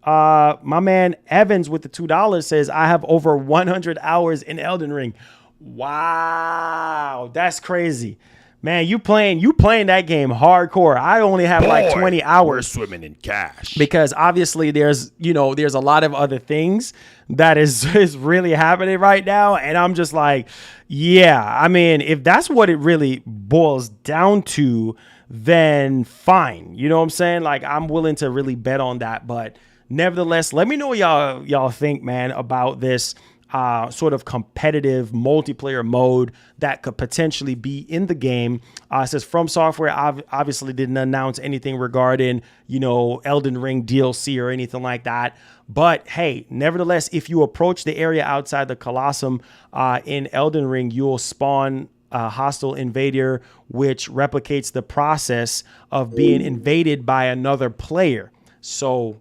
D: My man Evans with the $2 says, I have over 100 hours in Elden Ring. Wow, that's crazy. Man, you playing that game hardcore. I only have like 20 hours
F: swimming in cash
D: because obviously there's a lot of other things that is really happening right now. And I'm just like, yeah, I mean, if that's what it really boils down to, then fine. You know what I'm saying? Like I'm willing to really bet on that. But nevertheless, let me know what y'all think, man, about this sort of competitive multiplayer mode that could potentially be in the game. It says From Software obviously didn't announce anything regarding, Elden Ring DLC or anything like that. But hey, nevertheless, if you approach the area outside the Colosseum in Elden Ring, you'll spawn a hostile invader, which replicates the process of being invaded by another player. So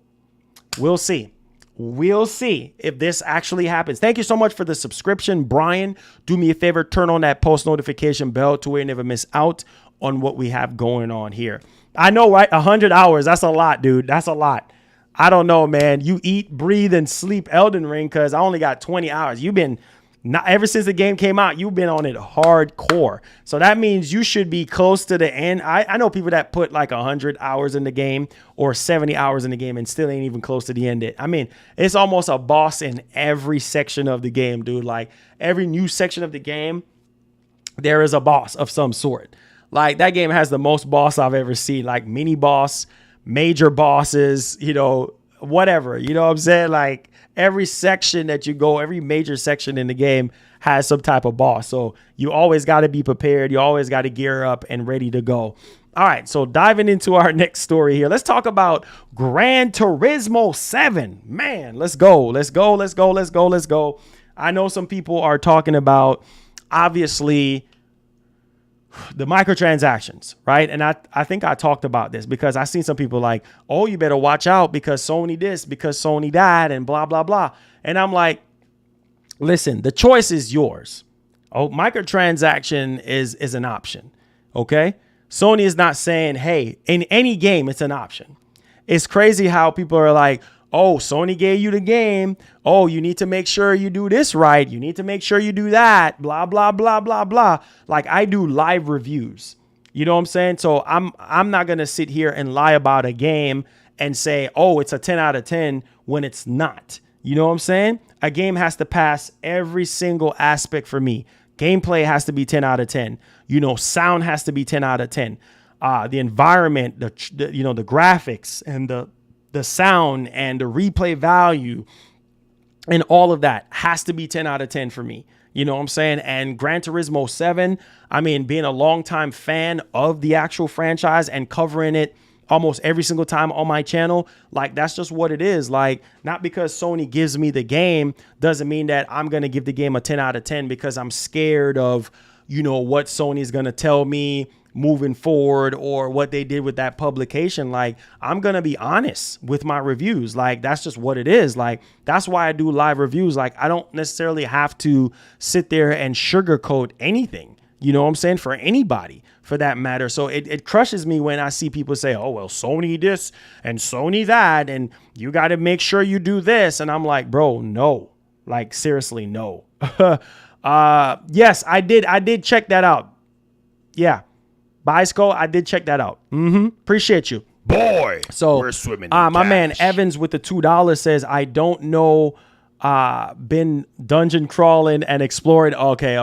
D: we'll see. We'll see if this actually happens. Thank you so much for the subscription, Brian. Do me a favor, turn on that post notification bell to where you never miss out on what we have going on here. I know, right? 100 hours. That's a lot, dude. That's a lot. I don't know, man. You eat, breathe, and sleep Elden Ring because I only got 20 hours. You've been, not ever since the game came out, you've been on it hardcore. So that means you should be close to the end. I know people that put like 100 hours in the game or 70 hours in the game and still ain't even close to the end. I mean, it's almost a boss in every section of the game, dude. Like every new section of the game, there is a boss of some sort. Like that game has the most boss I've ever seen, like mini boss, major bosses, you know, whatever, you know what I'm saying? Like every section that you go, every major section in the game has some type of boss. So you always got to be prepared. You always got to gear up and ready to go. All right. So diving into our next story here, let's talk about Gran Turismo 7, man. Let's go. Let's go. Let's go. Let's go. Let's go. I know some people are talking about obviously the microtransactions, right? And I think I talked about this because I seen some people like, oh, you better watch out because Sony this, because Sony that, and blah, blah, blah. And I'm like, listen, the choice is yours. Oh, microtransaction is an option, okay? Sony is not saying, hey, in any game, it's an option. It's crazy how people are like, oh, Sony gave you the game. Oh, you need to make sure you do this right. You need to make sure you do that. Blah, blah, blah, blah, blah. Like I do live reviews. You know what I'm saying? So I'm not going to sit here and lie about a game and say, oh, it's a 10 out of 10 when it's not. You know what I'm saying? A game has to pass every single aspect for me. Gameplay has to be 10 out of 10. You know, sound has to be 10 out of 10. The environment, the graphics and the sound and the replay value and all of that has to be 10 out of 10 for me. You know what I'm saying? And Gran Turismo 7, I mean, being a longtime fan of the actual franchise and covering it almost every single time on my channel, like that's just what it is. Like, not because Sony gives me the game doesn't mean that I'm going to give the game a 10 out of 10 because I'm scared of, you know, what Sony's going to tell me moving forward or what they did with that publication. Like, I'm going to be honest with my reviews. Like, that's just what it is. Like, that's why I do live reviews. Like, I don't necessarily have to sit there and sugarcoat anything, you know what I'm saying, for anybody for that matter. So it crushes me when I see people say, oh, well, Sony this and Sony that, and you got to make sure you do this. And I'm like, bro, no, like, seriously, no. Yes, I did check that out. Yeah. Bicycle, I did check that out. Appreciate you.
F: Boy,
D: so
F: we're swimming in
D: my
F: cash.
D: man Evans with the $2 says, I don't know, been dungeon crawling and exploring. Okay.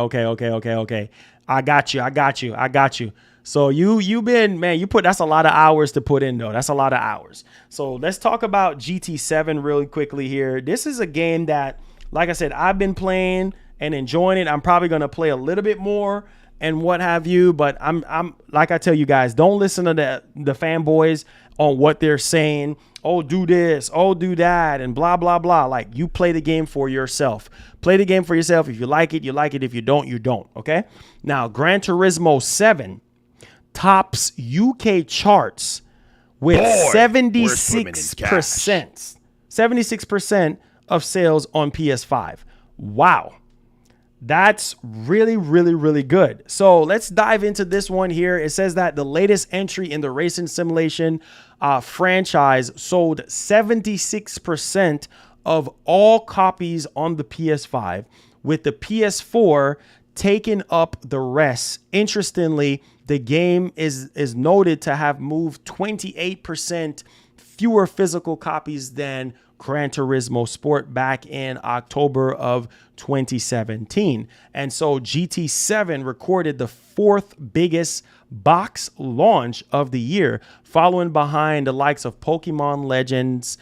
D: I got you. So you been, man, that's a lot of hours to put in though. That's a lot of hours. So let's talk about GT7 really quickly here. This is a game that, like I said, I've been playing and enjoying it. I'm probably going to play a little bit more and what have you, but I'm like I tell you guys, don't listen to the fanboys on what they're saying. Oh, do this, oh, do that, and blah, blah, blah. Like, you play the game for yourself. Play the game for yourself. If you like it, you like it. If you don't, you don't, okay? Now, Gran Turismo 7 tops UK charts with 76%. 76% of sales on PS5. Wow. That's really, really, really good. So let's dive into this one here. It says that the latest entry in the racing simulation franchise sold 76% of all copies on the PS5, with the PS4 taking up the rest. Interestingly, the game is noted to have moved 28% fewer physical copies than Gran Turismo Sport back in October of 2017. And so GT7 recorded the fourth biggest box launch of the year, following behind the likes of Pokemon Legends.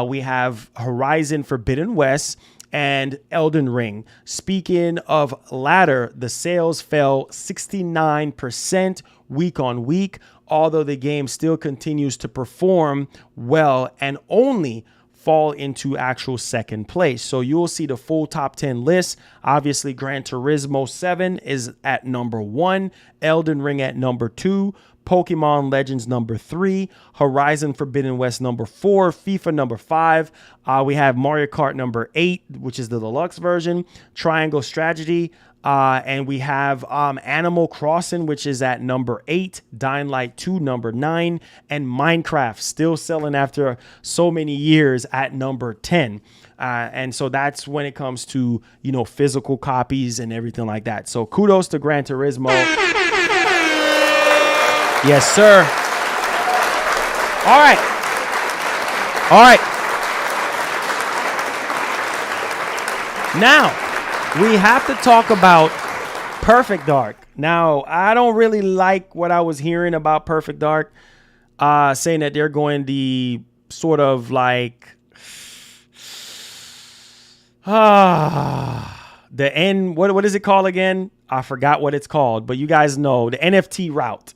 D: We have Horizon Forbidden West and Elden Ring. Speaking of latter, the sales fell 69% week on week, although the game still continues to perform well, and only fall into actual second place. So you'll see the full top 10 list. Obviously, Gran Turismo 7 is at number 1, Elden Ring at number 2, Pokemon Legends number 3, Horizon Forbidden West number 4, FIFA number 5. We have Mario Kart number 8, which is the deluxe version, Triangle Strategy, and we have Animal Crossing, which is at number 8, Dying Light 2 number 9, and Minecraft still selling after so many years at number 10. And so that's when it comes to, you know, physical copies and everything like that. So kudos to Gran Turismo. Yes, sir. All right. All right. Now, we have to talk about Perfect Dark. Now, I don't really like what I was hearing about Perfect Dark, saying that they're going the sort of like the end. What is it called again? I forgot what it's called, but you guys know the NFT route.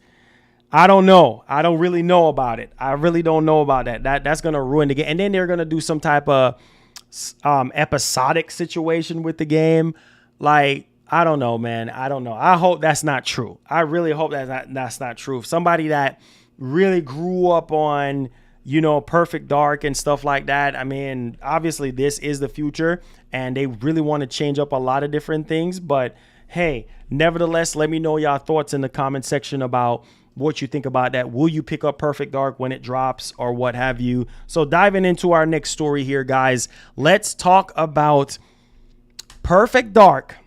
D: I don't know. I don't really know about it. I really don't know about that. That's going to ruin the game. And then they're going to do some type of episodic situation with the game. Like, I don't know, man. I don't know. I hope that's not true. I really hope that's not true. If somebody that really grew up on, you know, Perfect Dark and stuff like that, I mean, obviously this is the future and they really want to change up a lot of different things. But hey, nevertheless, let me know y'all thoughts in the comment section about what you think about that. Will you pick up Perfect Dark when it drops or what have you? So diving into our next story here, guys, let's talk about Perfect Dark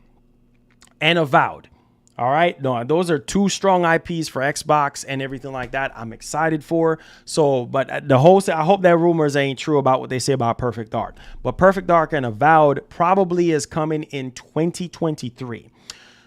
D: and Avowed. All right. No, those are two strong IPs for Xbox and everything like that. I'm excited for. So, but I hope that rumors ain't true about what they say about Perfect Dark. But Perfect Dark and Avowed probably is coming in 2023.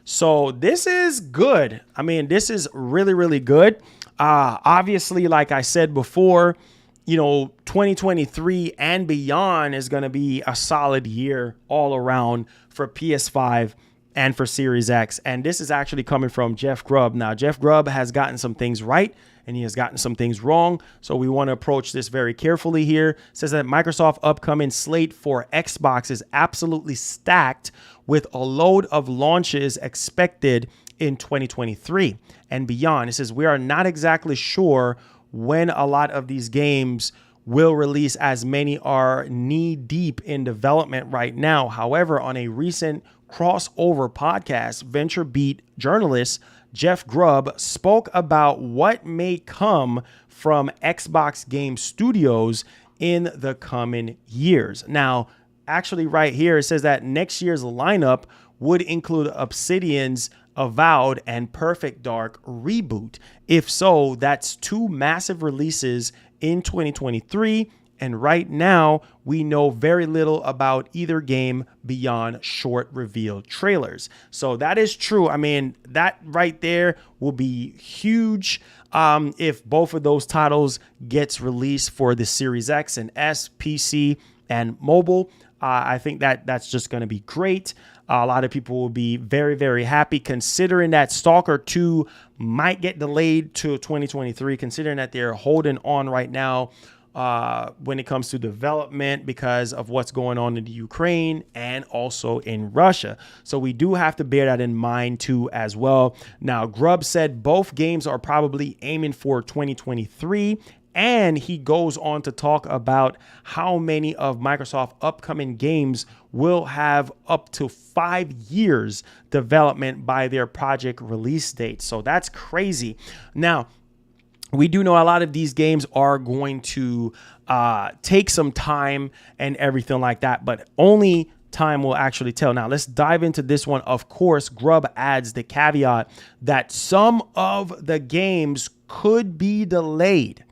D: So this is good. I mean, this is really, really good. Obviously, like I said before, you know, 2023 and beyond is going to be a solid year all around for PS5 and for Series X. And this is actually coming from Jeff Grubb. Now, Jeff Grubb has gotten some things right and he has gotten some things wrong. So we want to approach this very carefully here. It says that Microsoft upcoming slate for Xbox is absolutely stacked with a load of launches expected in 2023 and beyond. It says we are not exactly sure when a lot of these games will release, as many are knee deep in development right now. However, on a recent crossover podcast, VentureBeat journalist Jeff Grubb spoke about what may come from Xbox Game Studios in the coming years. Now, actually right here, it says that next year's lineup would include Obsidian's Avowed and Perfect Dark reboot. If so, that's two massive releases in 2023. And right now, we know very little about either game beyond short reveal trailers. So that is true. I mean, that right there will be huge if both of those titles gets released for the Series X and S, PC, and mobile. I think that's just going to be great. A lot of people will be very, very happy considering that Stalker 2 might get delayed to 2023, considering that they're holding on right now when it comes to development because of what's going on in the Ukraine and also in Russia. So we do have to bear that in mind too as well. Now, Grubb said both games are probably aiming for 2023. And he goes on to talk about how many of Microsoft's upcoming games will have up to 5 years development by their project release date. So that's crazy. Now, we do know a lot of these games are going to take some time and everything like that, but only time will actually tell. Now, let's dive into this one. Of course, Grubb adds the caveat that some of the games could be delayed.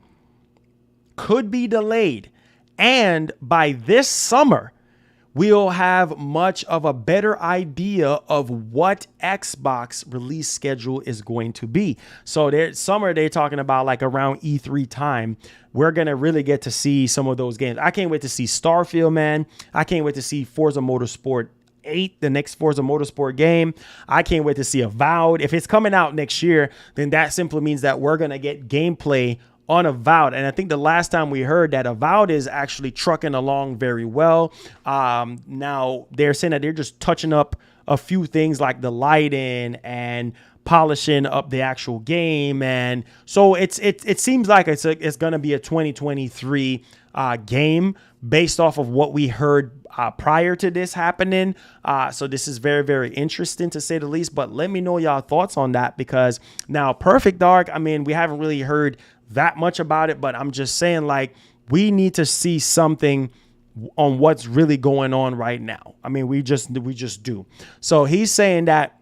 D: And by this summer, we'll have much of a better idea of what Xbox release schedule is going to be. So they're talking about like around E3 time. We're going to really get to see some of those games. I can't wait to see Starfield, man. I can't wait to see Forza Motorsport 8, the next Forza Motorsport game. I can't wait to see Avowed. If it's coming out next year, then that simply means that we're going to get gameplay on Avowed. And I think the last time we heard that Avowed is actually trucking along very well. Now they're saying that they're just touching up a few things like the lighting and polishing up the actual game. And so it seems like it's going to be a 2023 game based off of what we heard prior to this happening. So this is very, very interesting to say the least, but let me know y'all thoughts on that, because now Perfect Dark, I mean, we haven't really heard that much about it, but I'm just saying, like, we need to see something on what's really going on right now. I mean, we just do. So he's saying that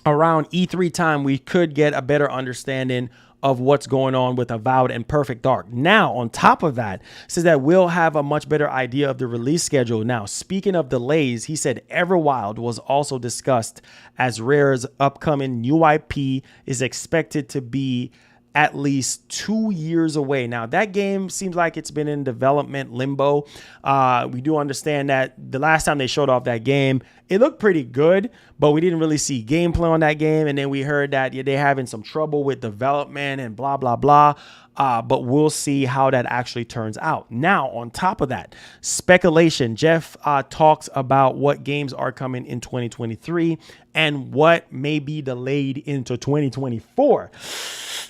D: around E3 time, we could get a better understanding of what's going on with Avowed and Perfect Dark. Now, on top of that, says that we'll have a much better idea of the release schedule. Now, speaking of delays, he said Everwild was also discussed as Rare's upcoming new IP is expected to be at least 2 years away. Now, that game seems like it's been in development limbo. We do understand that the last time they showed off that game, it looked pretty good, but we didn't really see gameplay on that game. And then we heard that they're having some trouble with development and blah, blah, blah. But we'll see how that actually turns out. Now, on top of that, speculation. Jeff talks about what games are coming in 2023 and what may be delayed into 2024.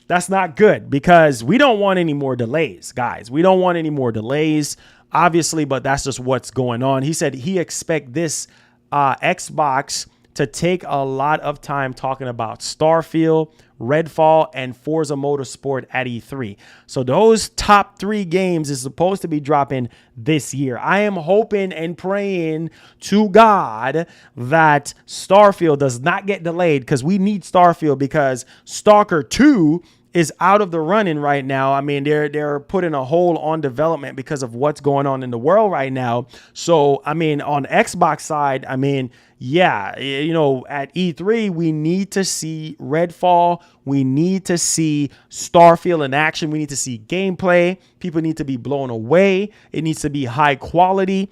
D: That's not good, because we don't want any more delays, guys. We don't want any more delays, obviously, but that's just what's going on. He said he expect this Xbox to take a lot of time talking about Starfield, Redfall, and Forza Motorsport at E3. So those top 3 games is supposed to be dropping this year. I am hoping and praying to God that Starfield does not get delayed, because we need Starfield, because Stalker 2 is out of the running right now. I mean, they're putting a hold on development because of what's going on in the world right now. So, I mean, on Xbox side, I mean, yeah, you know, at E3, we need to see Redfall. We need to see Starfield in action. We need to see gameplay. People need to be blown away. It needs to be high quality.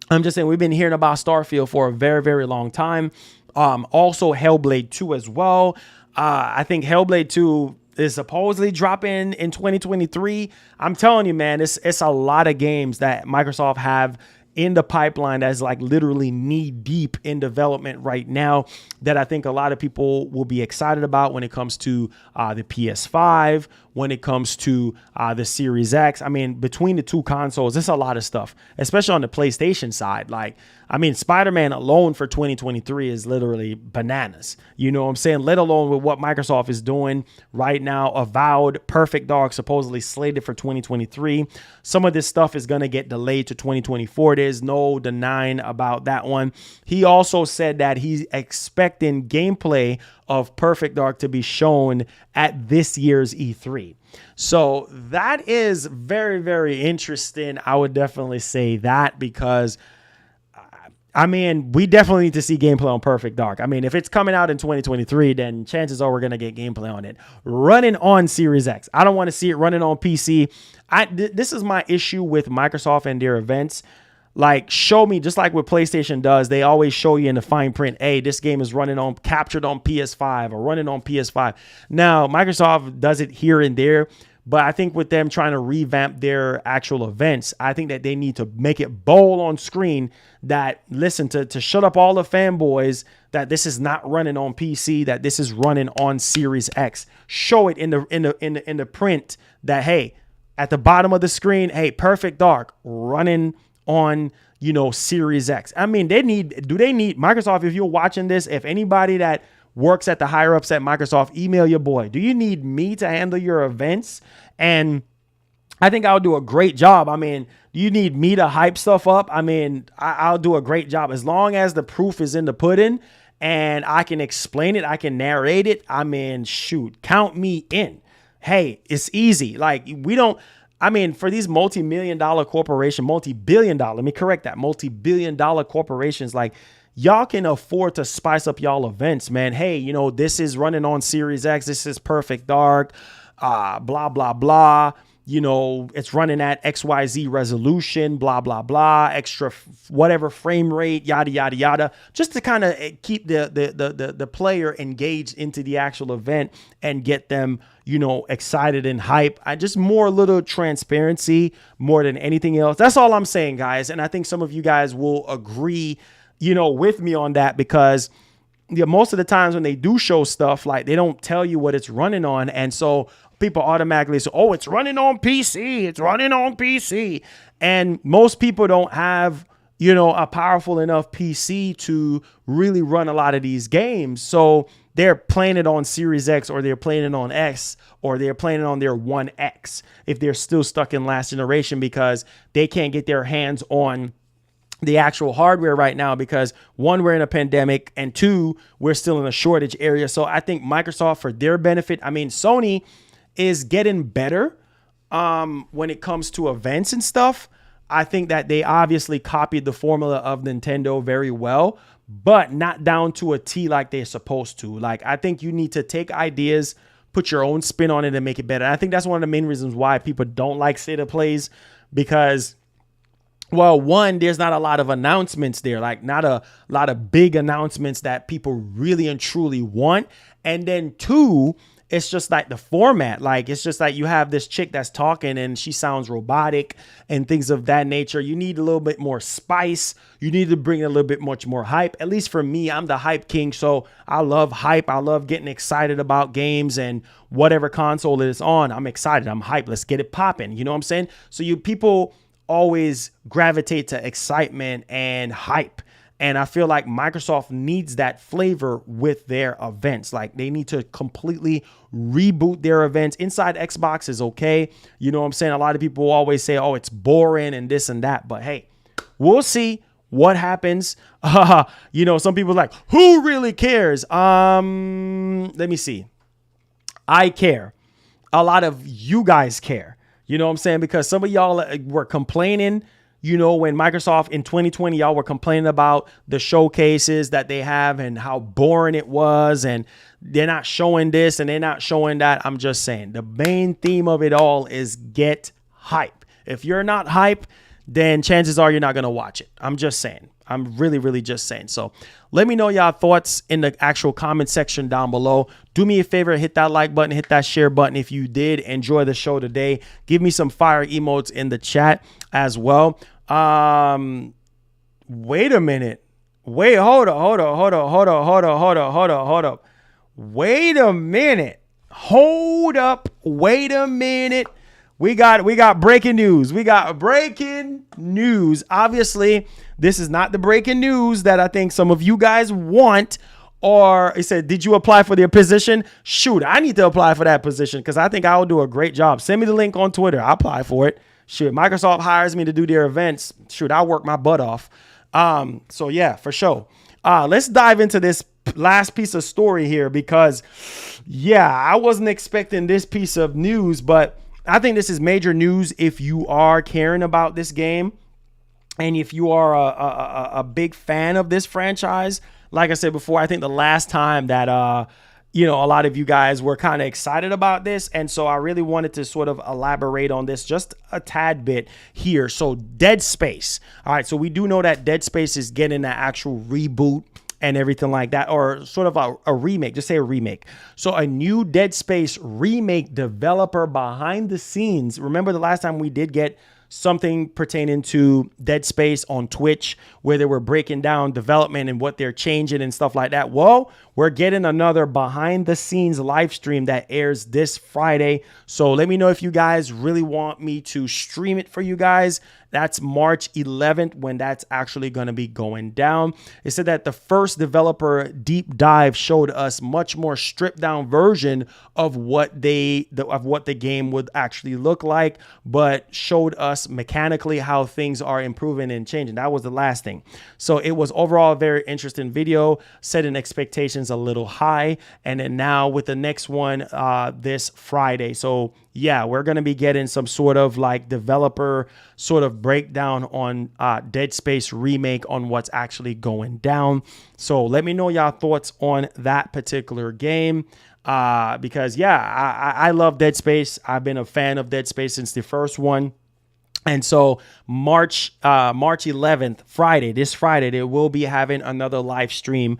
D: I'm just saying, we've been hearing about Starfield for a very, very long time. Also, Hellblade 2 as well. I think Hellblade 2 is supposedly dropping in 2023. I'm telling you, man, it's a lot of games that Microsoft have in the pipeline that's like literally knee deep in development right now that I think a lot of people will be excited about when it comes to the PS5, when it comes to the Series X. I mean, between the two consoles, there's a lot of stuff, especially on the PlayStation side. Like, I mean, Spider-Man alone for 2023 is literally bananas. You know what I'm saying? Let alone with what Microsoft is doing right now. Avowed, Perfect Dark, supposedly slated for 2023. Some of this stuff is going to get delayed to 2024. There's no denying about that one. He also said that he's expecting gameplay of Perfect Dark to be shown at this year's E3. So that is very, very interesting. I would definitely say that, because I mean, we definitely need to see gameplay on Perfect Dark. I mean, if it's coming out in 2023, then chances are we're going to get gameplay on it running on Series X. I don't want to see it running on PC. This is my issue with Microsoft and their events. Like, show me, just like what PlayStation does, they always show you in the fine print, hey, this game is captured on PS5 or running on PS5. Now, Microsoft does it here and there, but I think with them trying to revamp their actual events, I think that they need to make it bold on screen that, listen, to shut up all the fanboys, that this is not running on PC, that this is running on Series X. Show it in the print that, hey, at the bottom of the screen, hey, Perfect Dark running on, you know, Series X. I mean, do they need Microsoft? If you're watching this, if anybody that works at the higher ups at Microsoft, email your boy. Do you need me to handle your events? And I think I'll do a great job. I mean, do you need me to hype stuff up? I mean, I'll do a great job as long as the proof is in the pudding and I can explain it. I can narrate it. I mean, shoot, count me in. Hey, it's easy. Like, for these multi-billion-dollar corporations, like, y'all can afford to spice up y'all events, man. Hey, you know, this is running on Series X. This is Perfect Dark, blah, blah, blah. you know, it's running at XYZ resolution, blah, blah, blah, extra whatever frame rate, yada, yada, yada, just to kind of keep the player engaged into the actual event and get them, you know, excited and hype. I just more little transparency more than anything else. That's all I'm saying, guys. And I think some of you guys will agree, you know, with me on that, because most of the times when they do show stuff, like, they don't tell you what it's running on. And so people automatically say, oh, it's running on PC. It's running on PC. And most people don't have, you know, a powerful enough PC to really run a lot of these games. So they're playing it on Series X, or they're playing it on X, or they're playing it on their One X if they're still stuck in last generation, because they can't get their hands on the actual hardware right now, because one, we're in a pandemic, and two, we're still in a shortage area. So I think Microsoft, for their benefit, I mean, Sony is getting better when it comes to events and stuff. I think that they obviously copied the formula of Nintendo very well, but not down to a T like they're supposed to. Like, I think you need to take ideas, put your own spin on it, and make it better. And I think that's one of the main reasons why people don't like State of Plays, because, well, one, there's not a lot of announcements there, like not a lot of big announcements that people really and truly want. And then two, it's just like the format. Like, it's just like you have this chick that's talking and she sounds robotic and things of that nature. You need a little bit more spice. You need to bring a little bit much more hype. At least for me, I'm the hype king. So I love hype. I love getting excited about games, and whatever console it is on, I'm excited. I'm hyped. Let's get it popping. You know what I'm saying? So you people always gravitate to excitement and hype. And I feel like Microsoft needs that flavor with their events. Like, they need to completely reboot their events. Inside Xbox is okay. You know what I'm saying? A lot of people always say, oh, it's boring and this and that. But hey, we'll see what happens. You know, some people are like, who really cares? Let me see. I care. A lot of you guys care. You know what I'm saying? Because some of y'all were complaining, you know, when Microsoft in 2020, y'all were complaining about the showcases that they have and how boring it was, and they're not showing this and they're not showing that. I'm just saying, the main theme of it all is get hype. If you're not hype, then chances are you're not going to watch it. I'm just saying. I'm really just saying. So let me know y'all thoughts in the actual comment section down below. Do me a favor, hit that like button, hit that share button if you did enjoy the show today. Give me some fire emotes in the chat as well. Wait a minute. Wait, hold up. Wait a minute. Hold up. Wait a minute. We got breaking news. We got breaking news. Obviously, this is not the breaking news that I think some of you guys want. Or it said, did you apply for their position? Shoot, I need to apply for that position because I think I will do a great job. Send me the link on Twitter. I'll apply for it. Shoot, Microsoft hires me to do their events. Shoot, I'll work my butt off. So yeah, for sure. Let's dive into this last piece of story here because, yeah, I wasn't expecting this piece of news, but I think this is major news if you are caring about this game and if you are a big fan of this franchise. Like I said before, I think the last time that you know, a lot of you guys were kind of excited about this, and so I really wanted to sort of elaborate on this just a tad bit here. So Dead Space. All right, so we do know that Dead Space is getting an actual reboot and everything like that, or sort of a remake, just say a remake. So a new Dead Space remake developer behind the scenes. Remember the last time we did get something pertaining to Dead Space on Twitch where they were breaking down development and what they're changing and stuff like that? Well, we're getting another behind the scenes live stream that airs this Friday. So let me know if you guys really want me to stream it for you guys. That's March 11th when that's actually going to be going down. It said that the first developer deep dive showed us much more stripped down version of what the game would actually look like, but showed us mechanically how things are improving and changing. That was the last thing. So it was overall a very interesting video, setting expectations expectations a little high. And then now with the next one this Friday. So yeah, we're going to be getting some sort of like developer sort of breakdown on Dead Space Remake on what's actually going down. So let me know y'all thoughts on that particular game. Because yeah, I love Dead Space. I've been a fan of Dead Space since the first one. And so March 11th, this Friday, they will be having another live stream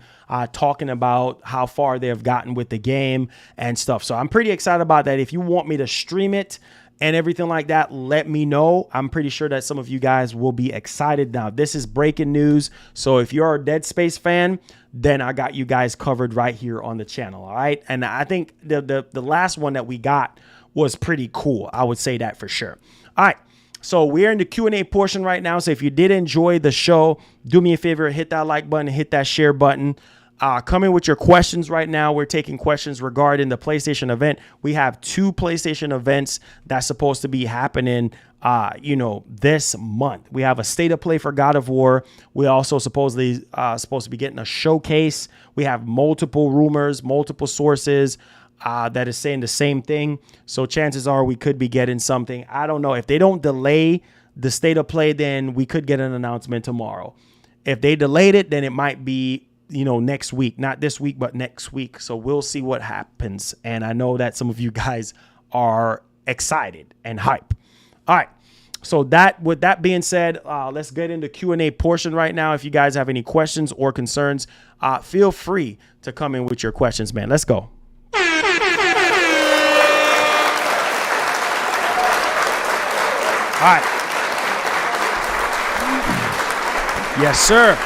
D: talking about how far they have gotten with the game and stuff. So I'm pretty excited about that. If you want me to stream it and everything like that, let me know. I'm pretty sure that some of you guys will be excited. Now, this is breaking news. So if you're a Dead Space fan, then I got you guys covered right here on the channel. All right. And I think the last one that we got was pretty cool. I would say that for sure. All right. So we're in the Q&A portion right now. So if you did enjoy the show, do me a favor, hit that like button, hit that share button. Come in with your questions right now. We're taking questions regarding the PlayStation event. We have 2 PlayStation events that's supposed to be happening, this month. We have a state of play for God of War. We also supposedly supposed to be getting a showcase. We have multiple rumors, multiple sources that is saying the same thing. So chances are we could be getting something. I don't know. If they don't delay the state of play, then we could get an announcement tomorrow. If they delayed it, then it might be, next week. Not this week, but next week. So we'll see what happens. And I know that some of you guys are excited and hype. All right. So with that being said, let's get into Q&A portion right now. If you guys have any questions or concerns, feel free to come in with your questions, man. Let's go. All right. Yes, sir.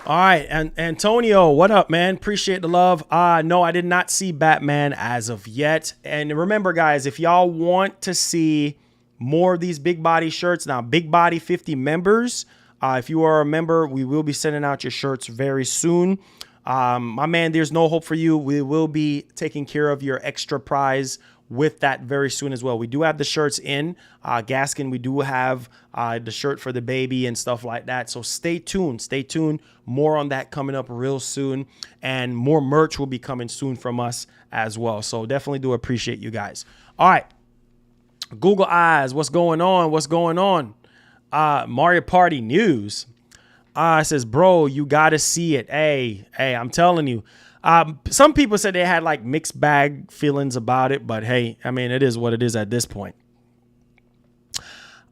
D: All right. And Antonio, what up, man? Appreciate the love. No, I did not see Batman as of yet. And remember, guys, if y'all want to see more of these big body shirts, now Big Body 50 members, if you are a member, we will be sending out your shirts very soon. My man, there's no hope for you. We will be taking care of your extra prize with that very soon as well. We do have the shirts in Gaskin. We do have the shirt for the baby and stuff like that. So stay tuned. Stay tuned. More on that coming up real soon. And more merch will be coming soon from us as well. So definitely do appreciate you guys. All right. Google Eyes. What's going on? What's going on? Mario Party news. It says, bro, you got to see it. Hey, I'm telling you. Some people said they had like mixed bag feelings about it, but hey, I mean, it is what it is at this point.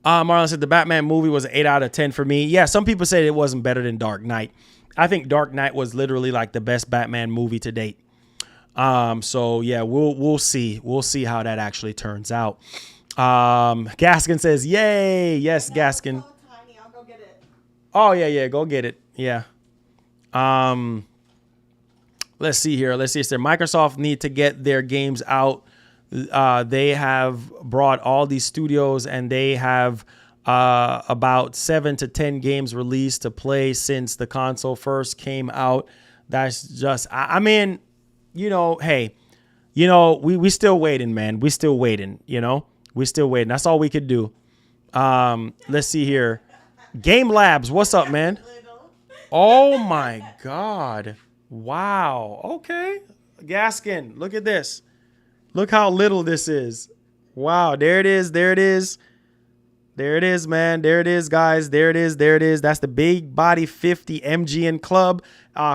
D: Marlon said the Batman movie was an 8 out of 10 for me. Yeah, some people said it wasn't better than Dark Knight. I think Dark Knight was literally like the best Batman movie to date. So yeah, we'll see. We'll see how that actually turns out. Gaskin says, yay. Yes, Gaskin.
E: So tiny. I'll go get it.
D: Oh yeah, go get it. Yeah. Let's see here. Let's see. So Microsoft need to get their games out. They have brought all these studios and they have about 7 to 10 games released to play since the console first came out. That's just, I mean, hey, we still waiting, man. We still waiting, we still waiting. That's all we could do. Let's see here. Game Labs. What's up, man? Oh my God. Wow. Okay. Gaskin, look at this. Look how little this is. Wow. There it is. There it is. There it is, man. There it is, guys. There it is. There it is. That's the Big Body 50 MGN Club.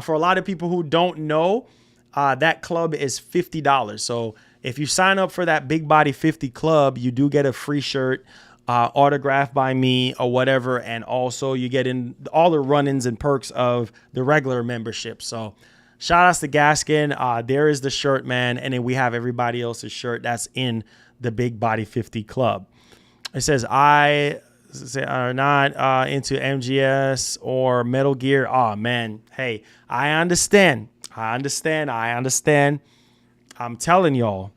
D: For a lot of people who don't know, that club is $50. So if you sign up for that Big Body 50 Club, you do get a free shirt, autographed by me or whatever. And also you get in all the run-ins and perks of the regular membership. So shout outs to Gaskin. There is the shirt, man. And then we have everybody else's shirt that's in the Big Body 50 Club. It says, I are not into MGS or Metal Gear. Oh, man. Hey, I understand. I'm telling y'all,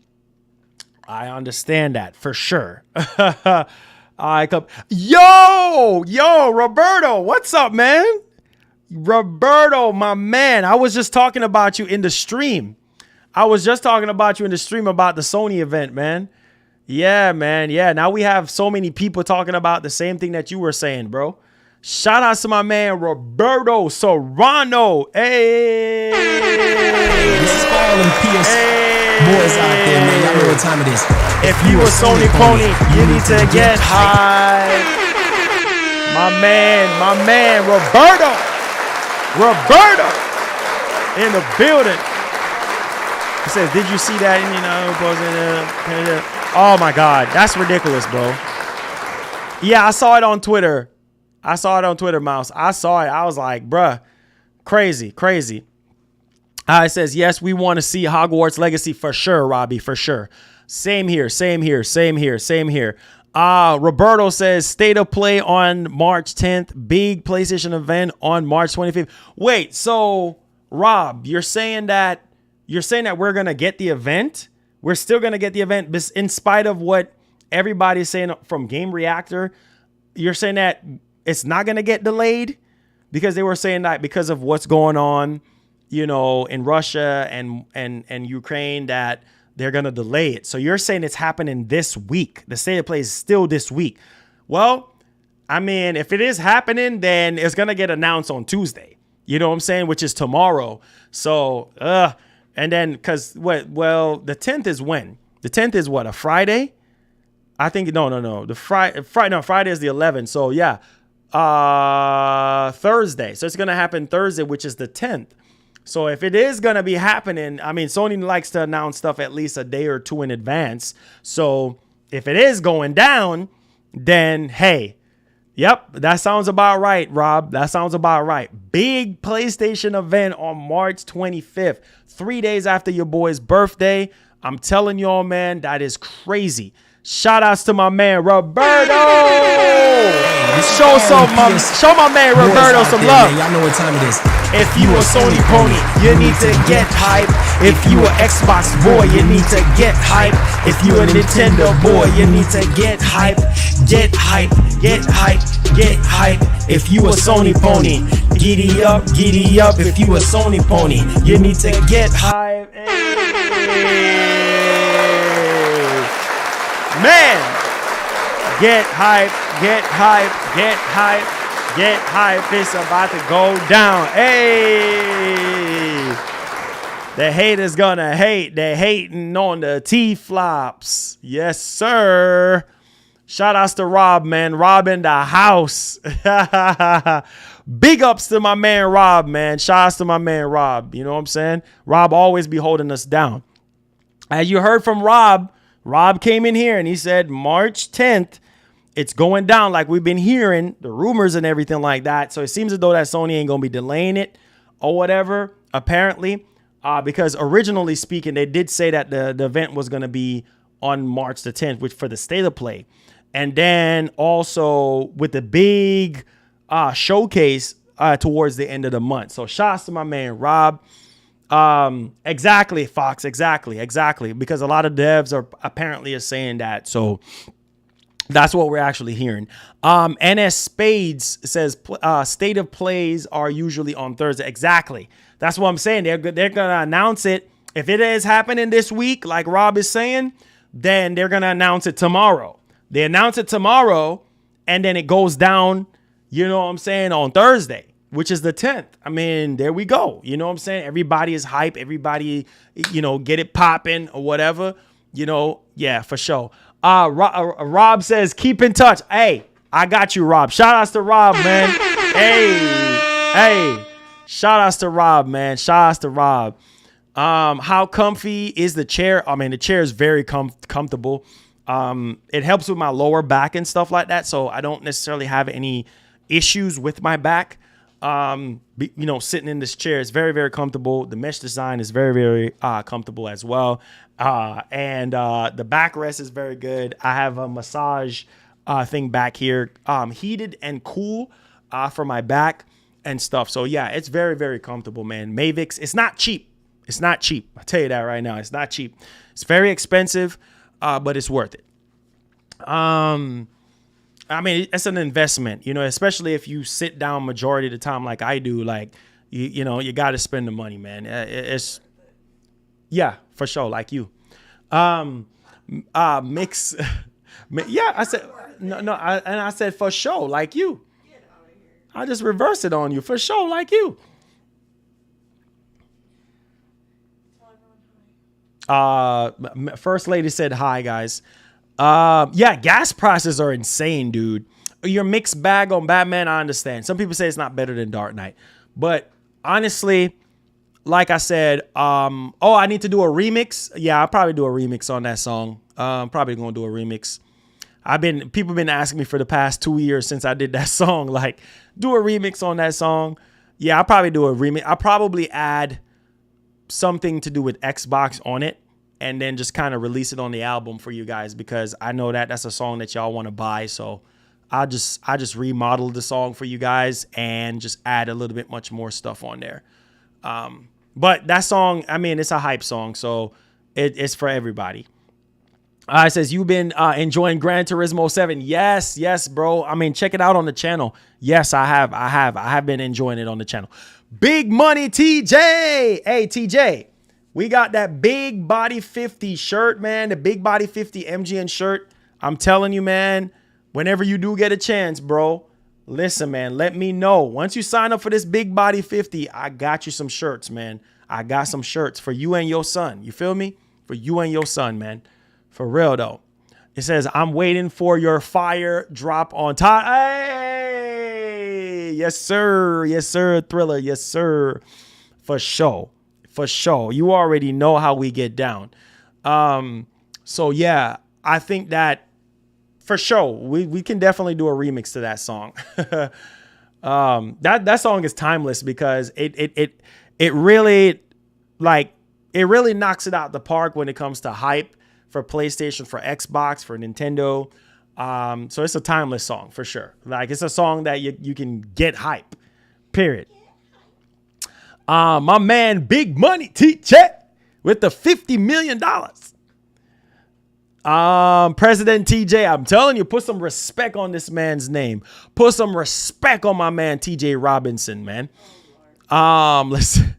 D: I understand that for sure. Yo, Roberto, what's up, man? Roberto, my man. I was just talking about you in the stream. about the Sony event, man. Yeah, man. Yeah. Now we have so many people talking about the same thing that you were saying, bro. Shout out to my man Roberto Serrano. Hey.
B: This is for all them PS boys out there, man. Y'all know what time it is.
D: If you a Sony pony, you need to get high. My man, Roberto in the building. He says, did you see that? Oh my God, that's ridiculous, bro. Yeah, I saw it on Twitter. Mouse. I saw it. I was like, bruh, crazy. It says, yes, we want to see Hogwarts Legacy for sure, Robbie, for sure. Same here. Roberto says, state of play on March 10th, big PlayStation event on March 25th. Wait, so Rob, you're saying that we're going to get the event? We're still going to get the event in spite of what everybody's saying from Game Reactor. You're saying that it's not going to get delayed because they were saying that because of what's going on, in Russia and Ukraine, that they're going to delay it. So you're saying it's happening this week. The state of play is still this week. Well, I mean, if it is happening, then it's going to get announced on Tuesday. You know what I'm saying? Which is tomorrow. So, and then the 10th is when? The 10th is what? A Friday? I think, no. Friday is the 11th. So yeah, Thursday. So it's going to happen Thursday, which is the 10th. So if it is going to be happening, I mean, Sony likes to announce stuff at least a day or two in advance. So if it is going down, then hey, yep, that sounds about right, Rob. That sounds about right. Big PlayStation event on March 25th, 3 days after your boy's birthday. I'm telling y'all, man, that is crazy. Shout outs to my man Roberto. Show my man Roberto some love.
B: Y'all know what time it is.
D: If you a Sony pony, you need to get hype. If you a Xbox boy, you need to get hype. If you a Nintendo boy, you need to get hype. Get hype. If you a Sony pony, giddy up. If you a Sony pony, you need to get hype. Man, get hype. It's about to go down. Hey, the haters gonna hate. They're hating on the T-flops. Yes, sir. Shout outs to Rob, man. Rob in the house. Big ups to my man Rob, man. Shout outs to my man Rob. You know what I'm saying? Rob always be holding us down. As you heard from Rob came in here and he said March 10th, it's going down like we've been hearing, the rumors and everything like that. So it seems as though that Sony ain't going to be delaying it or whatever, apparently, because originally speaking, they did say that the event was going to be on March the 10th, which for the state of play. And then also with the big showcase towards the end of the month. So shouts to my man Rob. Exactly, Fox. Exactly. Because a lot of devs are apparently saying that. So that's what we're actually hearing. NS Spades says state of plays are usually on Thursday. Exactly. That's what I'm saying. They're gonna announce it. If it is happening this week, like Rob is saying, then they're gonna announce it tomorrow. They announce it tomorrow, and then it goes down, you know what I'm saying, on Thursday, which is the 10th. I mean, there we go. You know what I'm saying? Everybody is hype. Everybody, get it popping or whatever. Yeah, for sure. Rob says, keep in touch. Hey, I got you, Rob. Shout outs to Rob, man. Hey. Shout outs to Rob, man. Shout outs to Rob. How comfy is the chair? I mean, the chair is very comfortable. It helps with my lower back and stuff like that. So I don't necessarily have any issues with my back. Sitting in this chair is very, very comfortable. The mesh design is very, very comfortable as well. And the backrest is very good. I have a massage thing back here, heated and cool for my back and stuff. So yeah, it's very, very comfortable, man. Mavix, it's not cheap. I'll tell you that right now. It's not cheap. It's very expensive, but it's worth it. I mean, it's an investment, especially if you sit down majority of the time like I do. Like, you got to spend the money, man. Yeah, for sure, like you. Mix. Yeah, I said no. I said for sure, like you. I'll just reverse it on you for sure, like you. First lady said hi, guys. Yeah, gas prices are insane, dude. Your mixed bag on Batman, I understand. Some people say it's not better than Dark Knight, but honestly, like I said, I need to do a remix. Yeah, I'll probably do a remix on that song. Probably gonna do a remix. People been asking me for the past 2 years since I did that song, like, do a remix on that song. Yeah, I'll probably do a remix. I'll probably add something to do with Xbox on it and then just kind of release it on the album for you guys, because I know that that's a song that y'all want to buy. So I just remodeled the song for you guys and just add a little bit much more stuff on there. But that song, I mean, it's a hype song, so it's for everybody. It says, you've been enjoying Gran Turismo 7. Yes, bro. I mean, check it out on the channel. Yes, I have been enjoying it on the channel. Big Money TJ. Hey, TJ, we got that Big Body 50 shirt, man. The Big Body 50 MGN shirt. I'm telling you, man, whenever you do get a chance, bro, listen, man, let me know. Once you sign up for this Big Body 50, I got you some shirts, man. I got some shirts for you and your son. You feel me? For you and your son, man. For real, though. It says, I'm waiting for your fire drop on top. Hey! Yes, sir. Yes, sir. Thriller. Yes, sir. For sure. For sure. You already know how we get down. So, yeah, I think that for sure, we can definitely do a remix to that song. That song is timeless because it really knocks it out the park when it comes to hype for PlayStation, for Xbox, for Nintendo. So it's a timeless song for sure. Like, it's a song that you can get hype, period. My man, Big Money TJ with the $50 million. President TJ, I'm telling you, put some respect on this man's name. Put some respect on my man, TJ Robinson, man. Listen,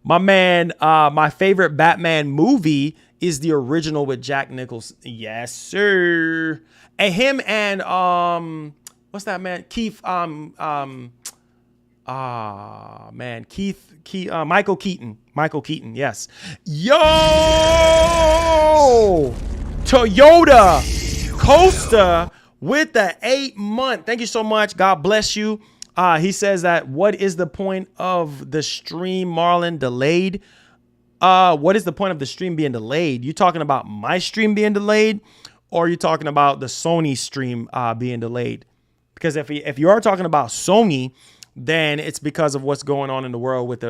D: my man, my favorite Batman movie is the original with Jack Nicholson. Yes, sir. And him and what's that man? Keith. Michael Keaton. Michael Keaton. Yes. Yo, Toyota Coaster with the 8-month. Thank you so much. God bless you. He says that, what is the point of the stream, Marlon, delayed? What is the point of the stream being delayed? You talking about my stream being delayed, or are you talking about the Sony stream being delayed? Because if you are talking about Sony, then it's because of what's going on in the world with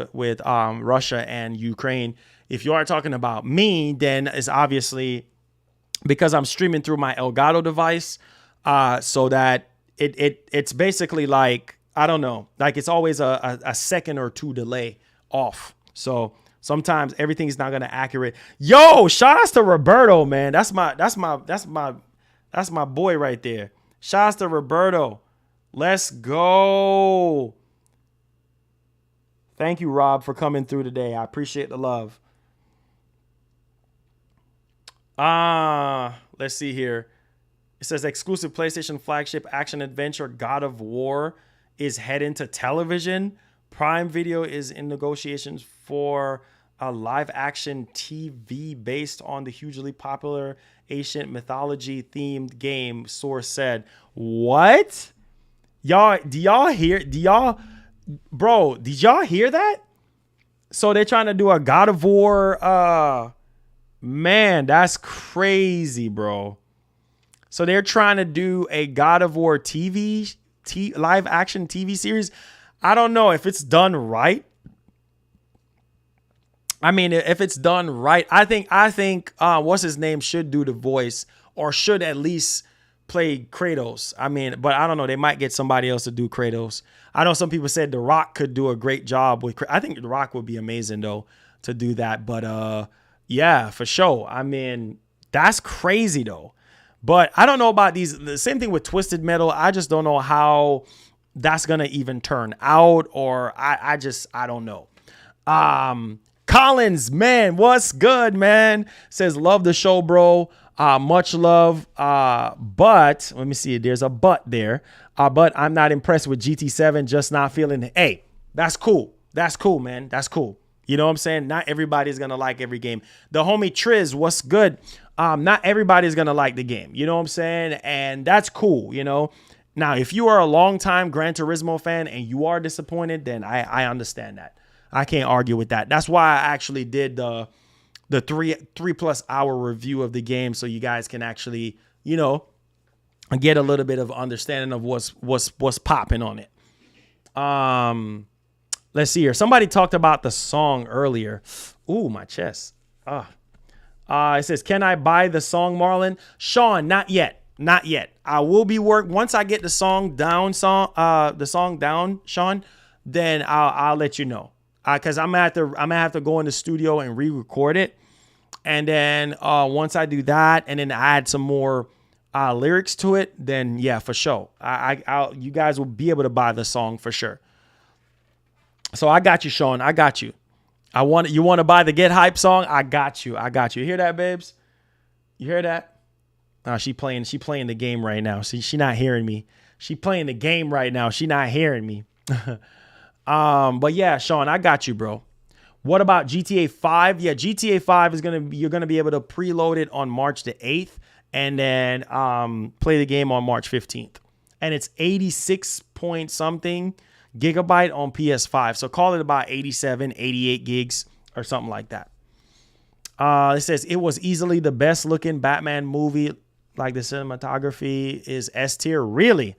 D: Russia and Ukraine. If you are talking about me, then it's obviously because I'm streaming through my Elgato device, so that it's basically like, I don't know, like it's always a second or two delay off. So sometimes everything's not gonna accurate. Yo, shout outs to Roberto, man. That's my boy right there. Shout outs to Roberto. Let's go. Thank you, Rob, for coming through today. I appreciate the love. Let's see here. It says exclusive PlayStation flagship action adventure God of War is heading to television. Prime Video is in negotiations for a live action TV based on the hugely popular ancient mythology themed game, source said. What? Y'all, did y'all hear that? So they're trying to do a God of War. Man, that's crazy, bro. So they're trying to do a God of War live action TV series. I don't know if it's done right. I mean, if it's done right, I think what's his name should do the voice, or should at least play Kratos. I mean, but I don't know. They might get somebody else to do Kratos. I know some people said The Rock could do a great job with. I think The Rock would be amazing though to do that. But yeah, for sure. I mean, that's crazy though. But I don't know about these. The same thing with Twisted Metal. I just don't know how that's gonna even turn out, or I don't know. Collins, man, what's good, man? Says, love the show, bro. Much love. But let me see. There's a but there. But I'm not impressed with GT7. Just not feeling it. Hey, that's cool. That's cool, man. That's cool. You know what I'm saying? Not everybody's going to like every game. The homie Triz, what's good? Not everybody's going to like the game. You know what I'm saying? And that's cool, you know? Now, if you are a longtime Gran Turismo fan and you are disappointed, then I understand that. I can't argue with that. That's why I actually did the 3+ hour review of the game, so you guys can actually, you know, get a little bit of understanding of what's popping on it. Let's see here. Somebody talked about the song earlier. Ooh, my chest. It says, can I buy the song, Marlon? Sean, not yet. Not yet. I will be once I get the song down, Sean, then I'll let you know. Cause I'm gonna have to go in the studio and re-record it. And then once I do that and then add some more lyrics to it, then yeah, for sure. You guys will be able to buy the song for sure. So I got you, Sean. I got you. You want to buy the Get Hype song? I got you. You hear that, babes? You hear that? She playing the game right now. See, she not hearing me. She playing the game right now. She not hearing me. But yeah, Sean, I got you, bro. What about GTA 5? Yeah, GTA 5 you're gonna be able to preload it on March the 8th and then play the game on March 15th. And it's 86 point something gigabyte on PS5. So call it about 87, 88 gigs or something like that. It says it was easily the best looking Batman movie. Like the cinematography is S tier. Really?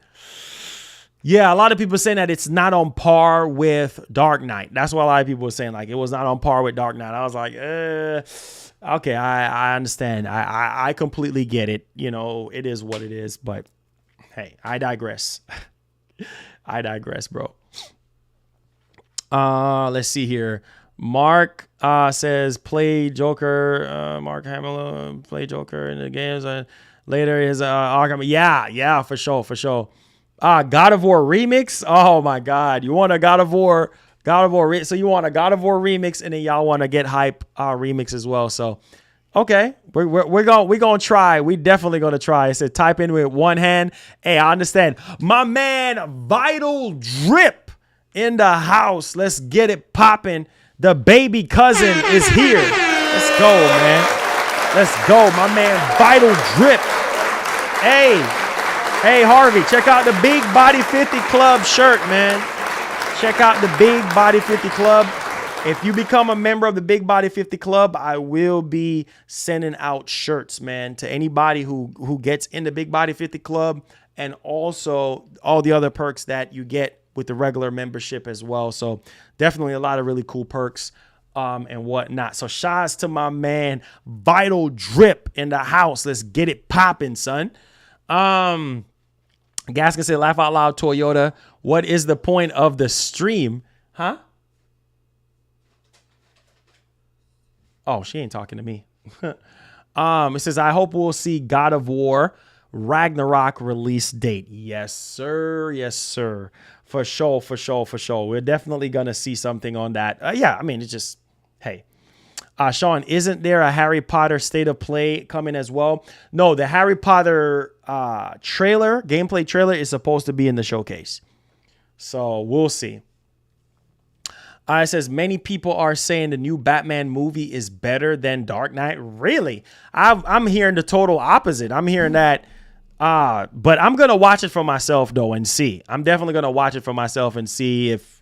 D: Yeah, a lot of people saying that it's not on par with Dark Knight. That's what a lot of people were saying. Like it was not on par with Dark Knight. I was like, okay, I understand. I completely get it. You know, it is what it is. But hey, I digress. I digress, bro. Let's see here. Mark says play Joker. Mark Hamill play Joker in the games. Later is Arkham. Yeah, for sure. God of War remix. Oh my God, you want a God of War? So you want a God of War remix, and then y'all want to Get Hype remix as well. So okay, we're gonna try. We definitely gonna try. It said type in with one hand. Hey, I understand. My man, Vital Drip in the house. Let's get it popping. The baby cousin is here. Let's go, man. Let's go, my man, Vital Drip. Hey, Harvey, check out the Big Body 50 Club shirt, man. Check out the Big Body 50 Club. If you become a member of the Big Body 50 Club, I will be sending out shirts, man, to anybody who gets in the Big Body 50 Club, and also all the other perks that you get with the regular membership as well. So definitely a lot of really cool perks and whatnot. So shouts to my man, Vital Drip in the house. Let's get it popping, son. Gaskin said, laugh out loud, Toyota. What is the point of the stream? Huh? Oh, she ain't talking to me. It says, I hope we'll see God of War Ragnarok release date. Yes, sir. Yes, sir. For sure. We're definitely going to see something on that. Yeah, I mean, it's just, hey. Sean, isn't there a Harry Potter State of Play coming as well? No, the Harry Potter gameplay trailer is supposed to be in the showcase. So we'll see. It says many people are saying the new Batman movie is better than Dark Knight. Really? I'm hearing the total opposite. I'm hearing that. But I'm going to watch it for myself, though, and see. I'm definitely going to watch it for myself and see if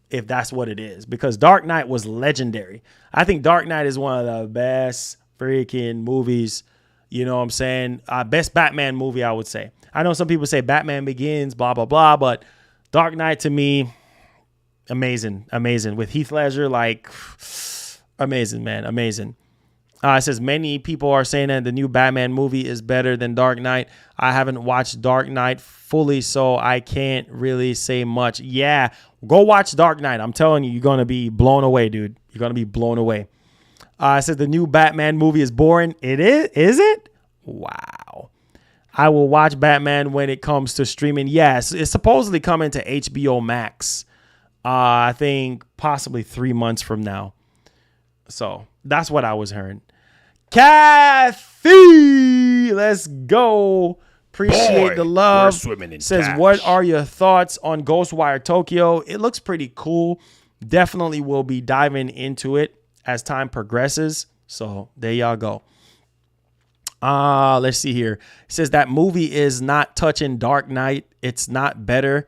D: that's what it is. Because Dark Knight was legendary. I think Dark Knight is one of the best freaking movies. You know what I'm saying? Best Batman movie, I would say. I know some people say Batman Begins, blah, blah, blah. But Dark Knight, to me, amazing. With Heath Ledger, like, amazing, man. Amazing. It says many people are saying that the new Batman movie is better than Dark Knight. I haven't watched Dark Knight fully, so I can't really say much. Yeah, go watch Dark Knight. I'm telling you, you're going to be blown away, dude. You're going to be blown away. It says the new Batman movie is boring. It is? Is it? Wow. I will watch Batman when it comes to streaming. Yes, it's supposedly coming to HBO Max. I think possibly 3 months from now. So that's what I was hearing. Kathy, let's go. Appreciate the love.
B: We're swimming in
D: Says,
B: cash.
D: what are your thoughts on Ghostwire Tokyo? It looks pretty cool. Definitely will be diving into it as time progresses. So there y'all go. Let's see here. It says that movie is not touching Dark Knight. It's not better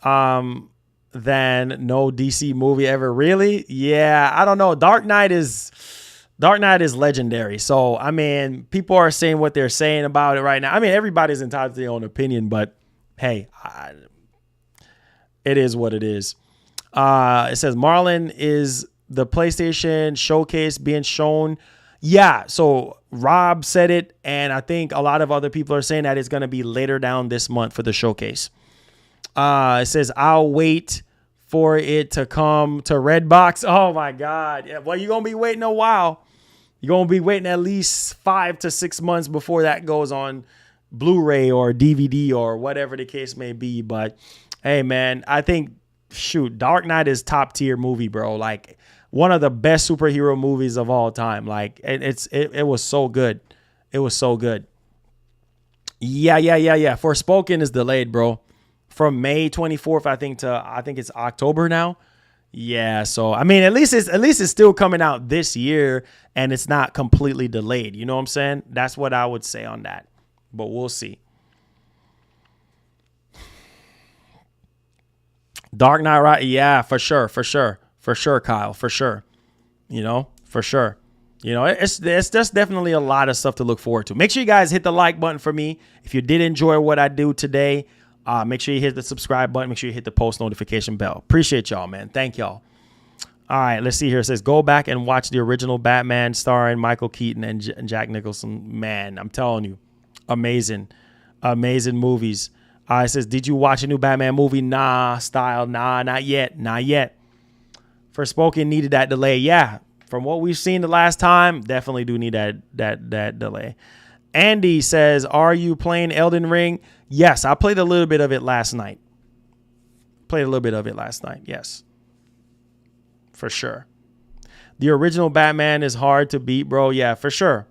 D: than no DC movie ever. Really? Yeah, I don't know. Dark Knight is legendary. So, I mean, people are saying what they're saying about it right now. I mean, everybody's entitled to their own opinion, but hey, it is what it is. It says Marlon is the PlayStation showcase being shown. Yeah, so Rob said it, and I think a lot of other people are saying that it's going to be later down this month for the showcase. It says, I'll wait for it to come to Redbox. Oh, my God. Yeah, well, you're going to be waiting a while. You're going to be waiting at least 5 to 6 months before that goes on Blu-ray or DVD or whatever the case may be. But, hey, man, I think, Dark Knight is top tier movie, bro. Like, one of the best superhero movies of all time. Like, it was so good. It was so good. Yeah. Forspoken is delayed, bro. From May 24th, I think it's October now. Yeah, so I mean, at least it's still coming out this year, and it's not completely delayed. You know what I'm saying? That's what I would say on that. But we'll see. Dark Knight, right? Yeah, for sure, Kyle, for sure. You know, for sure. You know, it's just definitely a lot of stuff to look forward to. Make sure you guys hit the like button for me if you did enjoy what I do today. Make sure you hit the subscribe button. Make sure you hit the post notification bell. Appreciate y'all, man. Thank y'all. All right, let's see here. It says, go back and watch the original Batman starring Michael Keaton and Jack Nicholson. Man, I'm telling you, amazing movies. It says, did you watch a new Batman movie? Nah, not yet. Forspoken needed that delay. Yeah, from what we've seen the last time, definitely do need that delay. Andy says, are you playing Elden Ring? Yes, I played a little bit of it last night. Yes. For sure. The original Batman is hard to beat, bro. Yeah, for sure.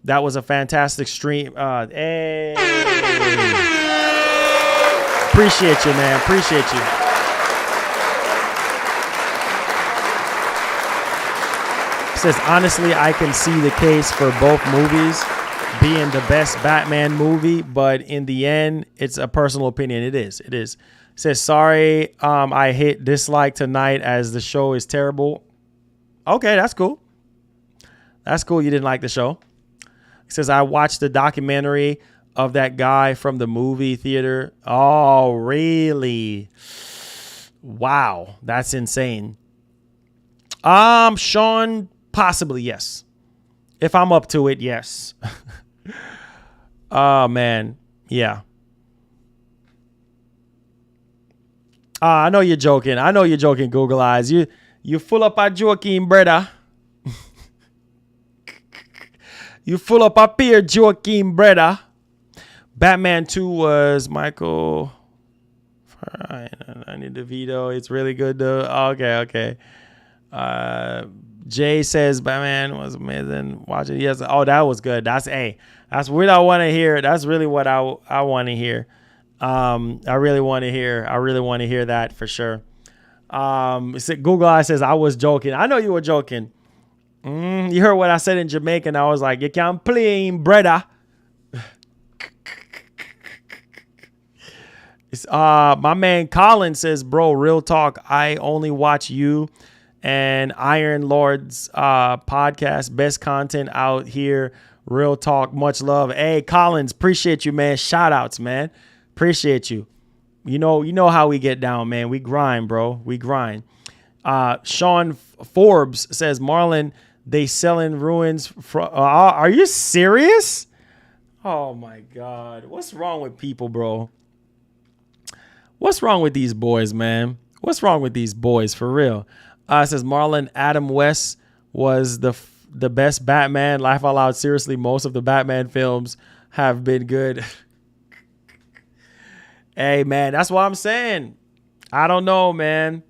D: That was a fantastic stream. Hey. Appreciate you, man. Appreciate you. It says, honestly, I can see the case for both movies being the best Batman movie, but in the end, it's a personal opinion. It is. It says, sorry, I hit dislike tonight as the show is terrible. Okay, that's cool. That's cool. You didn't like the show. It says, I watched the documentary of that guy from the movie theater. Oh, really? Wow, that's insane. Sean, possibly yes. If I'm up to it, yes. Oh, man. Yeah. I know you're joking. Google Eyes. You full up a joking, brother. You full up up here, joking, brother. Batman 2 was Michael. I need the veto. It's really good though. Okay. Jay says Batman was amazing. Watch it. Yes. Oh, that was good. That's what I want to hear. That's really what I want to hear. I really want to hear that for sure. Google Eye says I was joking. I know you were joking. You heard what I said in Jamaican. I was like, you can't play him, brother. My man Colin says, bro, real talk. I only watch you and Iron Lord's podcast. Best content out here. Real talk. Much love. Hey, Collins, appreciate you, man. Shout outs, man. Appreciate you. You know how we get down, man. We grind, bro. We grind. Sean Forbes says, Marlon, they selling ruins. Are you serious? Oh, my God. What's wrong with people, bro? What's wrong with these boys, man? What's wrong with these boys, for real? It says, Marlon, Adam West was the best Batman. Laugh out loud. Seriously, most of the Batman films have been good. Hey, man, that's what I'm saying. I don't know, man.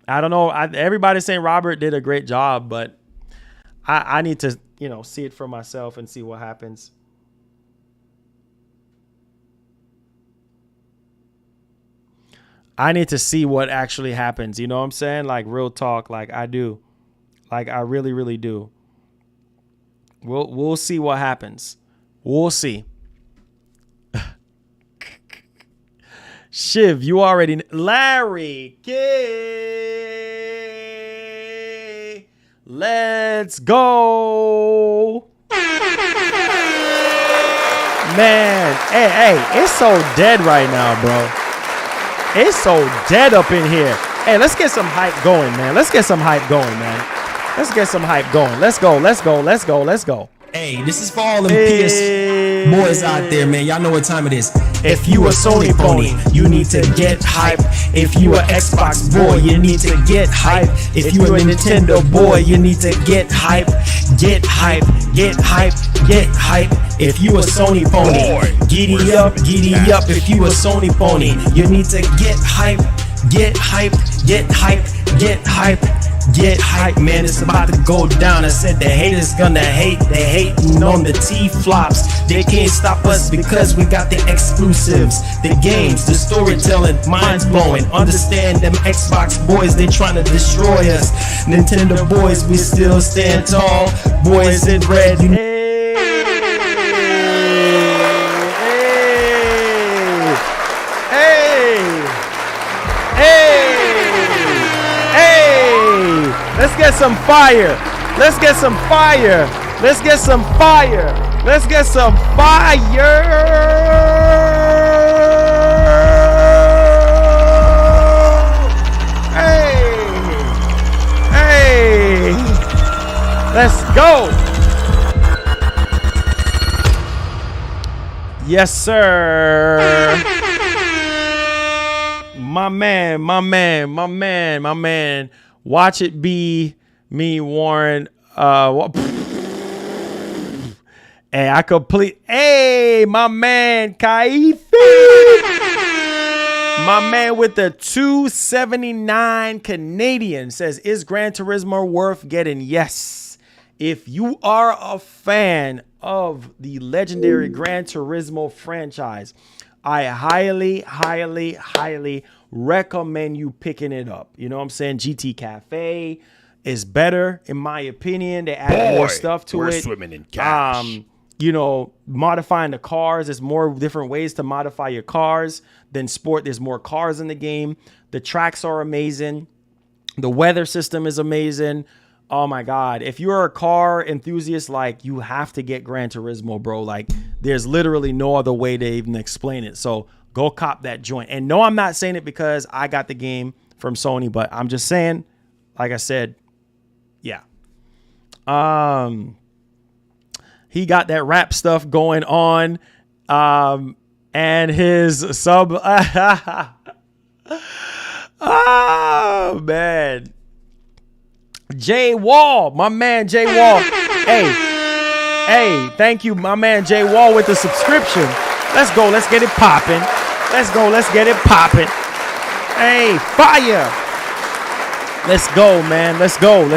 D: I don't know. Everybody's saying Robert did a great job, but I need to you know, see it for myself and see what happens. I need to see what actually happens. You know what I'm saying? Like real talk. Like I do. Like I really, really do. We'll see what happens. We'll see. Shiv, you already Larry K. Let's go. Man, hey, it's so dead right now, bro. It's so dead up in here. Hey, let's get some hype going, man. Let's get some hype going, man. Let's get some hype going. Let's go.
B: Hey, this is for all them PS boys out there, man. Y'all know what time it is. If you a Sony pony, you need to get hype. If you a Xbox boy, you need to get hype. If you a Nintendo boy, you need to get hype. Get hype, get hype, get hype. If you a Sony pony, giddy up, giddy up. If you a Sony pony, you need to get hype, get hype, get hype, get hype. Get hype, man, it's about to go down. I said the haters gonna hate. They hating on the T-flops. They can't stop us because we got the exclusives, the games, the storytelling, mind blowing. Understand them Xbox boys, they trying to destroy us. Nintendo boys, we still stand tall. Boys in red, you know.
D: Let's get some fire. Let's get some fire. Let's get some fire. Let's get some fire. Hey. Let's go. Yes, sir. My man. Watch it be me, Warren. Hey, Hey, my man, Kaifi. My man with the 279 Canadian says, is Gran Turismo worth getting? Yes. If you are a fan of the legendary Gran Turismo franchise, I highly recommend you picking it up. You know what I'm saying? GT Cafe is better, in my opinion. They add more stuff to it. We're swimming in cash. You know, modifying the cars. There's more different ways to modify your cars than sport. There's more cars in the game. The tracks are amazing. The weather system is amazing. Oh my God. If you're a car enthusiast, like, you have to get Gran Turismo, bro. Like, there's literally no other way to even explain it. So go cop that joint. And no, I'm not saying it because I got the game from Sony, but I'm just saying, like I said, yeah. He got that rap stuff going on. And his sub. Oh, man. Jay Wall, my man Jay Wall. Hey, thank you, my man Jay Wall, with the subscription. Let's go, let's get it popping. Let's get it popping. Hey, fire. Let's go, man. Let's go.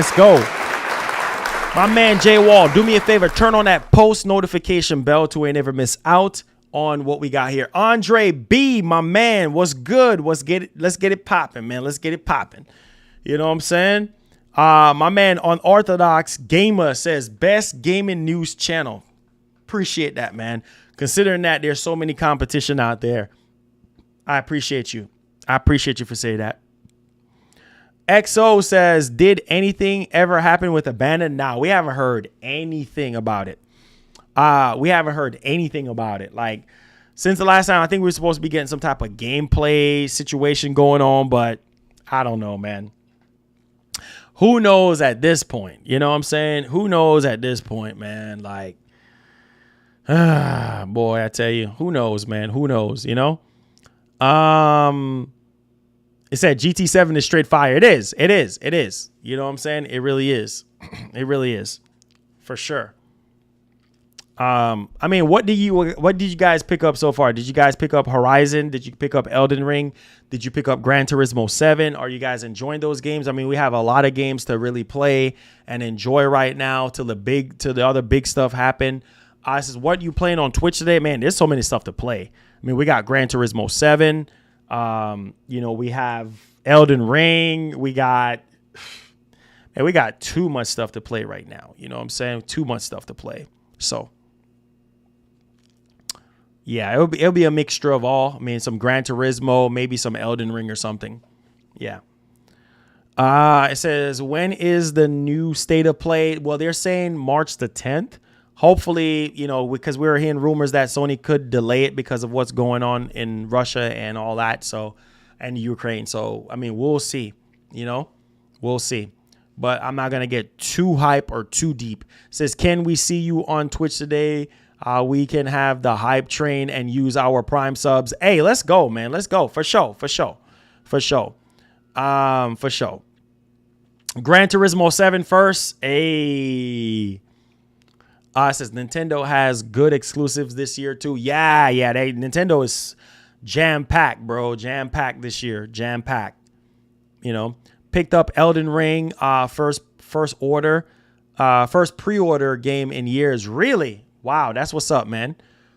D: My man Jay Wall, do me a favor, turn on that post notification bell to where you never miss out on what we got here. Andre B, my man, what's good? Let's get it popping, man. Let's get it popping. You know what I'm saying? My man Unorthodox Gamer says, best gaming news channel. Appreciate that, man. Considering that there's so many competition out there, I appreciate you. For saying that. XO says, did anything ever happen with Abandon? Nah, we haven't heard anything about it. Like, since the last time, I think we were supposed to be getting some type of gameplay situation going on, but I don't know, man. Who knows at this point? You know what I'm saying? Who knows at this point, man? Like, boy, I tell you, who knows, man? Who knows, you know? It said GT7 is straight fire. It is. You know what I'm saying? It really is. For sure. I mean, what did you guys pick up so far? Did you guys pick up Horizon? Did you pick up Elden Ring? Did you pick up Gran Turismo 7? Are you guys enjoying those games? I mean, we have a lot of games to really play and enjoy right now till the other big stuff happen. This is what you playing on Twitch today, man. There's so many stuff to play. I mean, we got Gran Turismo 7. We have Elden Ring. We got too much stuff to play right now. You know what I'm saying? Too much stuff to play. So yeah, it'll be a mixture of all. I mean, some Gran Turismo, maybe some Elden Ring or something. Yeah. It says, when is the new state of play? Well, they're saying March the 10th. Hopefully, because we were hearing rumors that Sony could delay it because of what's going on in Russia and all that. So, and Ukraine. So, I mean, we'll see. We'll see. But I'm not going to get too hype or too deep. It says, can we see you on Twitch today? We can have the hype train and use our Prime subs. Hey, let's go, man. Let's go. For sure. For sure. Gran Turismo 7 first. Hey. It says Nintendo has good exclusives this year too. Yeah. Nintendo is jam-packed, bro. Jam-packed this year. Jam-packed. Picked up Elden Ring, first pre-order game in years. Really? Wow, that's what's up, man.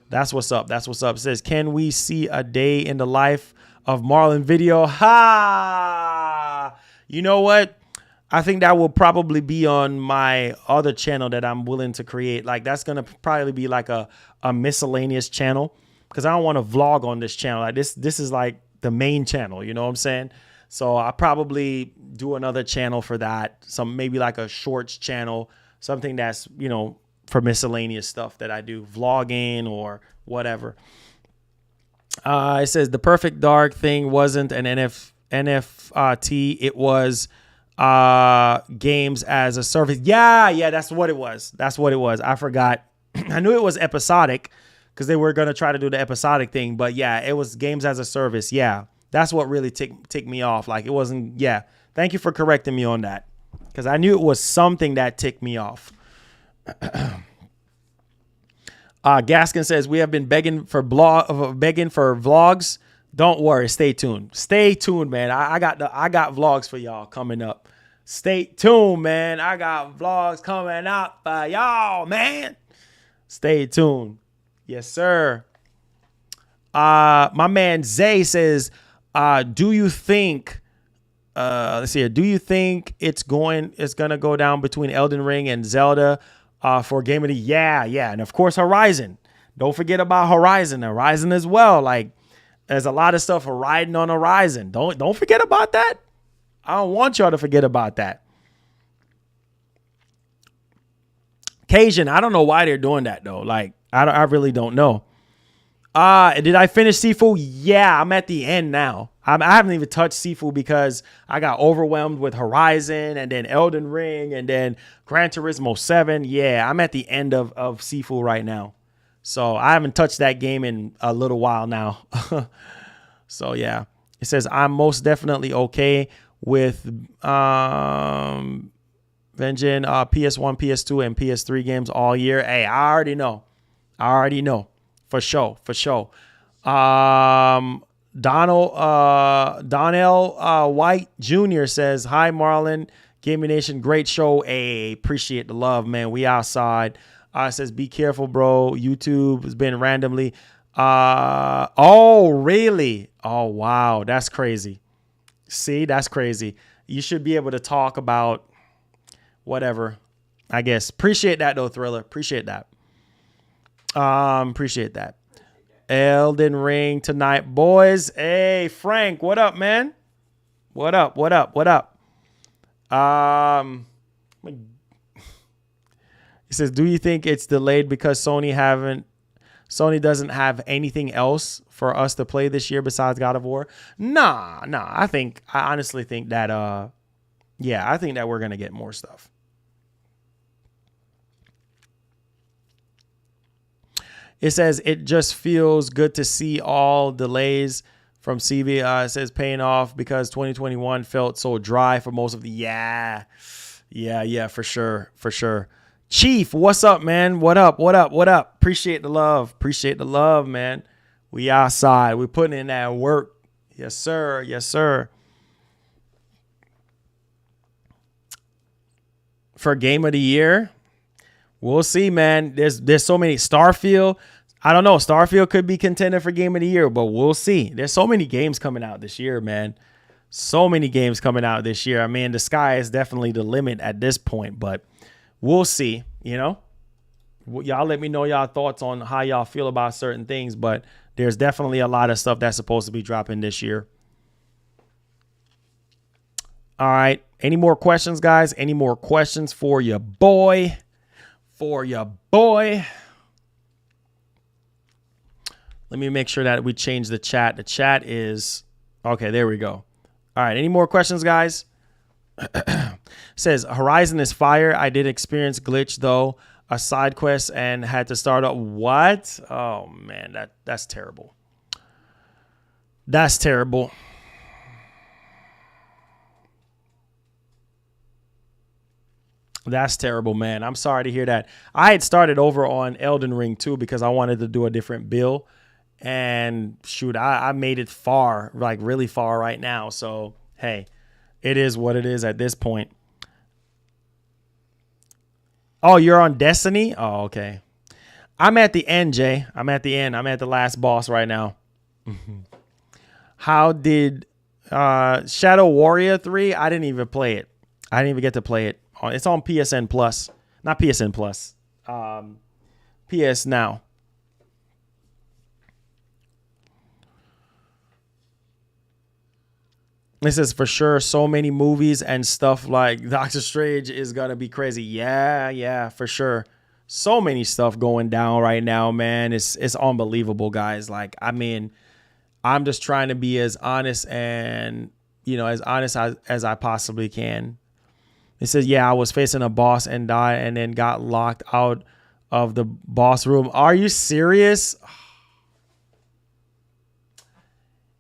D: That's what's up. It says, can we see a day in the life of Marlon video? Ha! You know what? I think that will probably be on my other channel that I'm willing to create. Like, that's going to probably be like a miscellaneous channel, because I don't want to vlog on this channel. Like, this is like the main channel. You know what I'm saying? So I'll probably do another channel for that. Maybe like a shorts channel, something that's, for miscellaneous stuff that I do, vlogging or whatever. It says the Perfect Dark thing wasn't an NFT. It was games as a service. Yeah, that's what it was. I forgot. I knew it was episodic because they were going to try to do the episodic thing. But yeah, it was games as a service. Yeah, that's what really ticked me off. Like, it wasn't. Yeah, thank you for correcting me on that, because I knew it was something that ticked me off. Gaskin says, we have been begging for vlogs. Don't worry, stay tuned, man. I got vlogs for y'all coming up. Stay tuned, man. I got vlogs coming up for y'all, man. Stay tuned. Yes, sir. My man Zay says, do you think let's see here, do you think it's gonna go down between Elden Ring and Zelda for Game of the Year? Yeah, and of course Horizon. Don't forget about Horizon as well. Like, there's a lot of stuff riding on Horizon. Don't forget about that. I don't want y'all to forget about that. Cajun, I don't know why they're doing that though. Like, I really don't know. Did I finish Sifu? Yeah, I'm at the end now. I haven't even touched Sifu because I got overwhelmed with Horizon and then Elden Ring and then Gran Turismo 7. Yeah, I'm at the end of Sifu right now. So I haven't touched that game in a little while now. So yeah, it says I'm most definitely okay with Vengeance, PS1, PS2, and PS3 games all year. Hey, I already know. For sure. Donnell White Jr. says, hi, Marlon. Gaming Nation, great show. Hey, appreciate the love, man. We outside. Says, be careful, bro. YouTube has been randomly. Oh, really? Oh, wow. That's crazy. See, that's crazy. You should be able to talk about whatever, I guess. Appreciate that, though, Thriller. Appreciate that. Elden Ring tonight, boys. Hey, Frank, what up, man? What up? He says, do you think it's delayed because Sony doesn't have anything else for us to play this year besides God of War? Nah. I honestly think that I think that we're gonna get more stuff. It says it just feels good to see all delays from CV. It says paying off because 2021 felt so dry for most of the. Yeah, for sure. Chief, what's up, man? What up? What up? What up? Appreciate the love. Appreciate the love, man. We outside. We putting in that work. Yes, sir. Yes, sir. For game of the year, we'll see, man. There's so many. Starfield, I don't know. Starfield could be contender for game of the year, but we'll see. There's so many games coming out this year, man. So many games coming out this year. I mean, the sky is definitely the limit at this point, but we'll see, you know. Y'all let me know y'all thoughts on how y'all feel about certain things, but there's definitely a lot of stuff that's supposed to be dropping this year. All right. Any more questions, guys? Any more questions for your boy? For your boy. Let me make sure that we change the chat. The chat is... Okay, there we go. All right. Any more questions, guys? Says, Horizon is fire. I did experience glitch, though. A side quest and had to start up. What? Oh, man. That's terrible. That's terrible. That's terrible, man. I'm sorry to hear that. I had started over on Elden Ring, too, because I wanted to do a different build. And, shoot, I made it far, like really far right now. So, hey, it is what it is at this point. Oh, you're on Destiny? Oh, okay. I'm at the end, Jay. I'm at the end. I'm at the last boss right now. How did Shadow Warrior 3? I didn't even play it. I didn't even get to play it. It's on PSN Plus. Not PSN Plus. PS Now. This is for sure so many movies and stuff like Doctor Strange is going to be crazy. Yeah, for sure. So many stuff going down right now, man. It's unbelievable, guys. Like, I mean, I'm just trying to be as honest and, you know, as honest as I possibly can. It says, yeah, I was facing a boss and died and then got locked out of the boss room. Are you serious?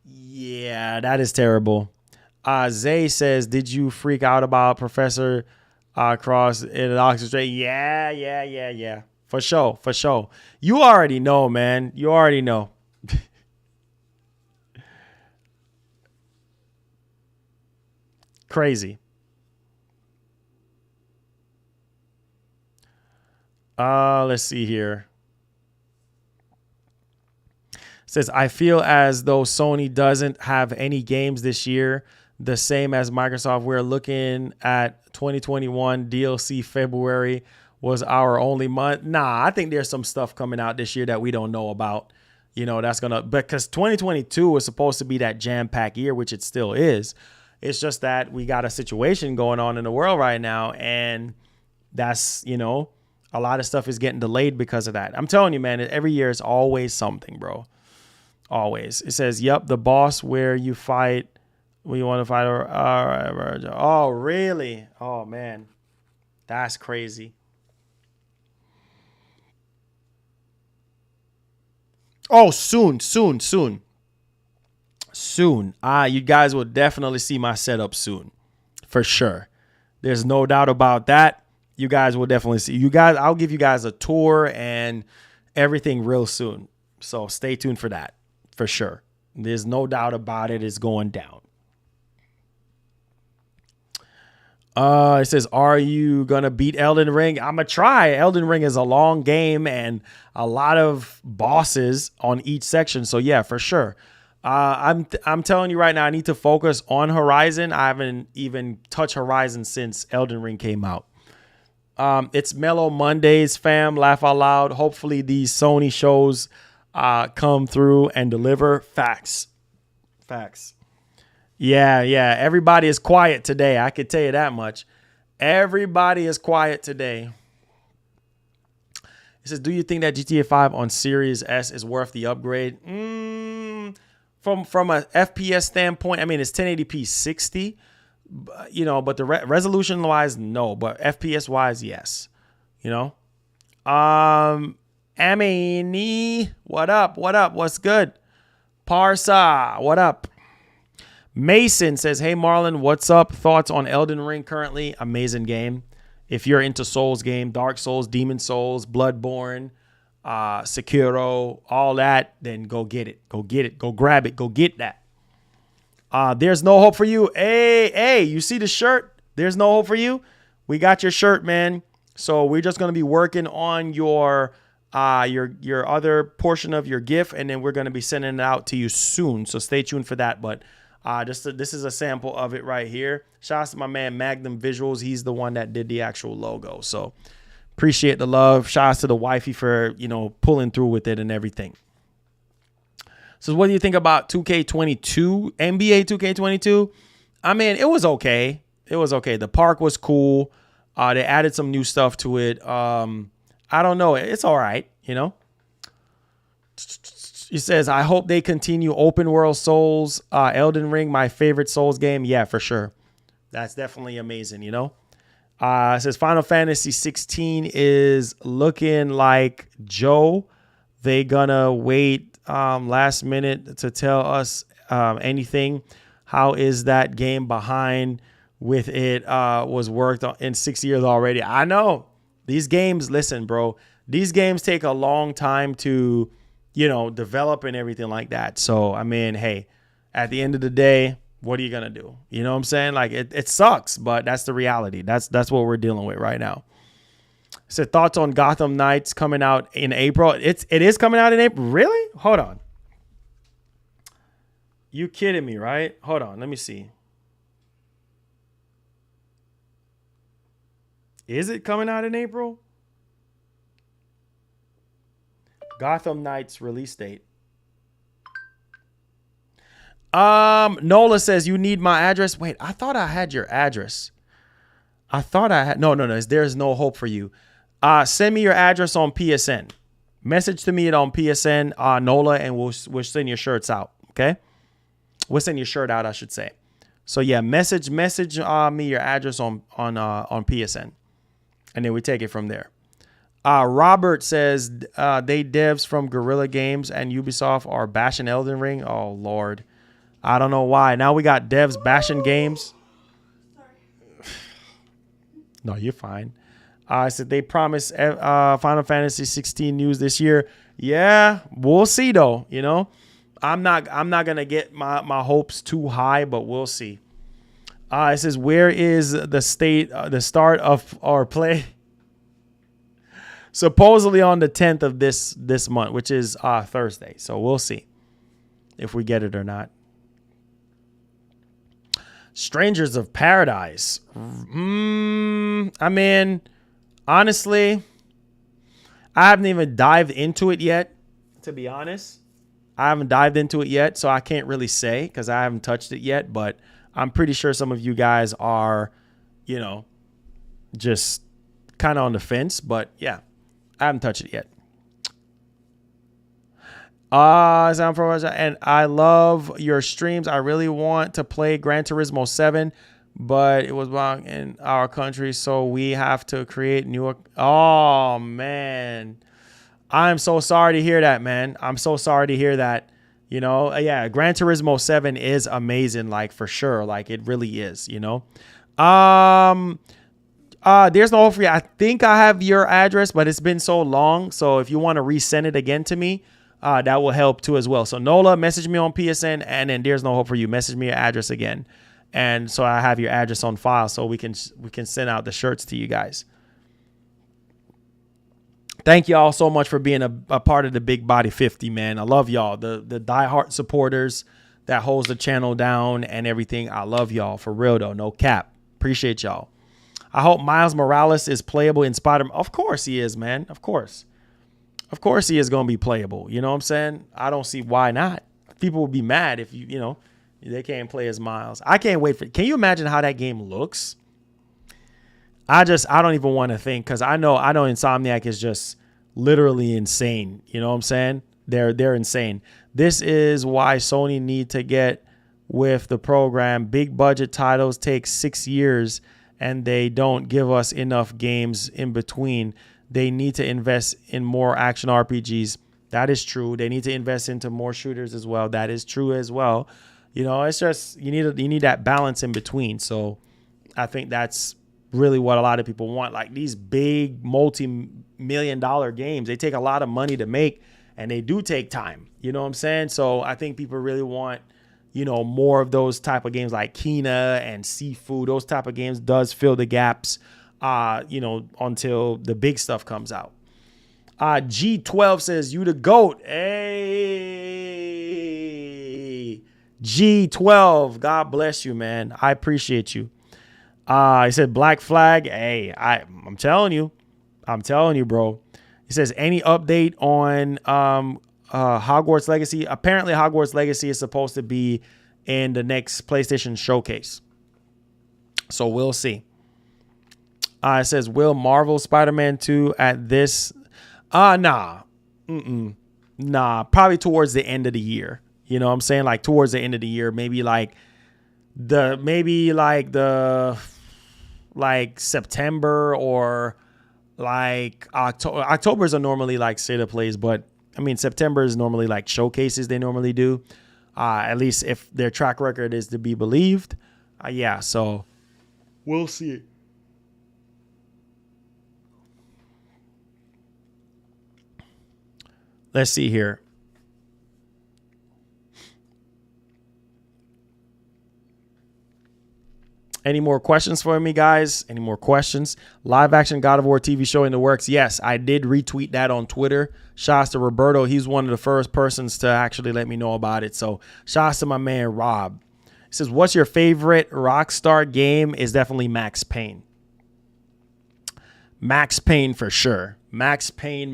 D: Yeah, that is terrible. Zay says, did you freak out about Professor Cross in Doctor Strange? Yeah. For sure. You already know, man. You already know. Crazy. Let's see here. It says, I feel as though Sony doesn't have any games this year. The same as Microsoft. We're looking at 2021 DLC February was our only month. Nah, I think there's some stuff coming out this year that we don't know about. You know, that's going to, because 2022 was supposed to be that jam-packed year, which it still is. It's just that we got a situation going on in the world right now. And that's, you know, a lot of stuff is getting delayed because of that. I'm telling you, man, every year is always something, bro. Always. It says, yep, the boss where you fight. We want to fight. Oh, really? Oh, man. That's crazy. Oh, soon. You guys will definitely see my setup soon. For sure. There's no doubt about that. You guys will definitely see. You guys, I'll give you guys a tour and everything real soon. So stay tuned for that. For sure. There's no doubt about it. It's going down. It says, are you going to beat Elden Ring? I'm going to try. Elden Ring is a long game and a lot of bosses on each section. So, yeah, for sure. I'm telling you right now, I need to focus on Horizon. I haven't even touched Horizon since Elden Ring came out. It's Mellow Mondays, fam. Laugh out loud. Hopefully these Sony shows come through and deliver. Facts. Yeah. Everybody is quiet today. I can tell you that much. Everybody is quiet today. It says, do you think that GTA 5 on Series S is worth the upgrade? From a FPS standpoint, I mean, it's 1080p 60, you know, but the resolution wise, no, but FPS wise, yes, you know. Amini, what up? What's good? Parsa, what up? Mason says, hey, Marlon, what's up? Thoughts on Elden Ring currently? Amazing game. If you're into Souls game, Dark Souls, Demon Souls, Bloodborne, Sekiro, all that, then go get it. Go get it. Go grab it. Go get that. There's no hope for you. Hey, you see the shirt? There's no hope for you. We got your shirt, man. So we're just going to be working on your other portion of your gift, and then we're going to be sending it out to you soon. So stay tuned for that. But this is a sample of it right here. Shout out to my man Magnum Visuals. He's the one that did the actual logo. So appreciate the love. Shout out to the wifey for, pulling through with it and everything. So what do you think about 2K22, NBA 2K22? I mean, it was okay. It was okay. The park was cool. They added some new stuff to it. I don't know. It's all right, It says, I hope they continue open world Souls. Elden Ring, my favorite Souls game. Yeah, for sure. That's definitely amazing, It says Final Fantasy 16 is looking like Joe. They gonna wait last minute to tell us anything. How is that game behind with it? Was worked on in 6 years already. I know. These games, listen, bro, these games take a long time to, develop and everything like that. So, I mean, hey, at the end of the day, what are you going to do? You know what I'm saying? Like, it sucks, but that's the reality. That's what we're dealing with right now. So, thoughts on Gotham Knights coming out in April? It is coming out in April? Really? Hold on. You kidding me, right? Hold on. Let me see. Is it coming out in April? Gotham Knights release date. Nola says you need my address. Wait, I thought I had your address. I thought I had. No. There's no hope for you. Send me your address on PSN. Message to me on PSN, Nola, and we'll send your shirts out. Okay, we'll send your shirt out, I should say. So yeah, message me your address on PSN. And then we take it from there. Robert says they devs from Guerrilla Games and Ubisoft are bashing Elden Ring. Oh, Lord. I don't know why. Now we got devs bashing games.
E: Sorry.
D: No, you're fine. I said they promise Final Fantasy 16 news this year. Yeah, we'll see, though. I'm not going to get my hopes too high, but we'll see. It says, where is the start of our play? Supposedly on the 10th of this month, which is Thursday. So we'll see if we get it or not. Strangers of Paradise. I mean, honestly, I haven't even dived into it yet, to be honest. I haven't dived into it yet, so I can't really say because I haven't touched it yet, but I'm pretty sure some of you guys are, just kind of on the fence. But yeah, I haven't touched it yet. And I love your streams. I really want to play Gran Turismo 7, but it was wrong in our country, so we have to create new. Oh, man. I'm so sorry to hear that, man. I'm so sorry to hear that. Yeah, Gran Turismo 7 is amazing, like, for sure. Like, it really is, There's no hope for you. I think I have your address, but it's been so long. So if you want to resend it again to me, that will help too as well. So Nola, message me on PSN, and then There's No Hope for You. Message me your address again. And so I have your address on file so we can send out the shirts to you guys. Thank you all so much for being a part of the Big Body 50, man. I love y'all. The diehard supporters that holds the channel down and everything. I love y'all. For real, though. No cap. Appreciate y'all. I hope Miles Morales is playable in Spider-Man. Of course he is, man. Of course. Of course he is going to be playable. You know what I'm saying? I don't see why not. People would be mad if, they can't play as Miles. I can't wait for it. Can you imagine how that game looks? I don't even want to think because I know Insomniac is just literally insane. You know what I'm saying? They're insane. This is why Sony need to get with the program. Big budget titles take 6 years and they don't give us enough games in between. They need to invest in more action RPGs. That is true. They need to invest into more shooters as well. That is true as well. It's just you need that balance in between. So I think that's really what a lot of people want. Like these big multi-million-dollar games, they take a lot of money to make, and they do take time. You know what I'm saying? So I think people really want, you know, more of those type of games like Kena and Sifu. Those type of games does fill the gaps, you know, until the big stuff comes out. G12 says, you the GOAT. Hey, G12. God bless you, man. I appreciate you. He said Black Flag. Hey, I'm telling you, bro. He says, any update on Hogwarts Legacy? Apparently, Hogwarts Legacy is supposed to be in the next PlayStation showcase. So we'll see. It says, will Marvel Spider-Man 2 at this? Nah. Nah, probably towards the end of the year. You know what I'm saying? Like towards the end of the year, maybe September or like October. Octobers are normally like state of plays, but I mean, September is normally like showcases they normally do. At least if their track record is to be believed. Yeah, so we'll see. Let's see here. Any more questions for me, guys? Any more questions? Live action God of War TV show in the works. Yes, I did retweet that on Twitter. Shouts to Roberto. He's one of the first persons to actually let me know about it. So shouts to my man, Rob. He says, what's your favorite Rockstar game? Is definitely Max Payne. Max Payne for sure. Max Payne.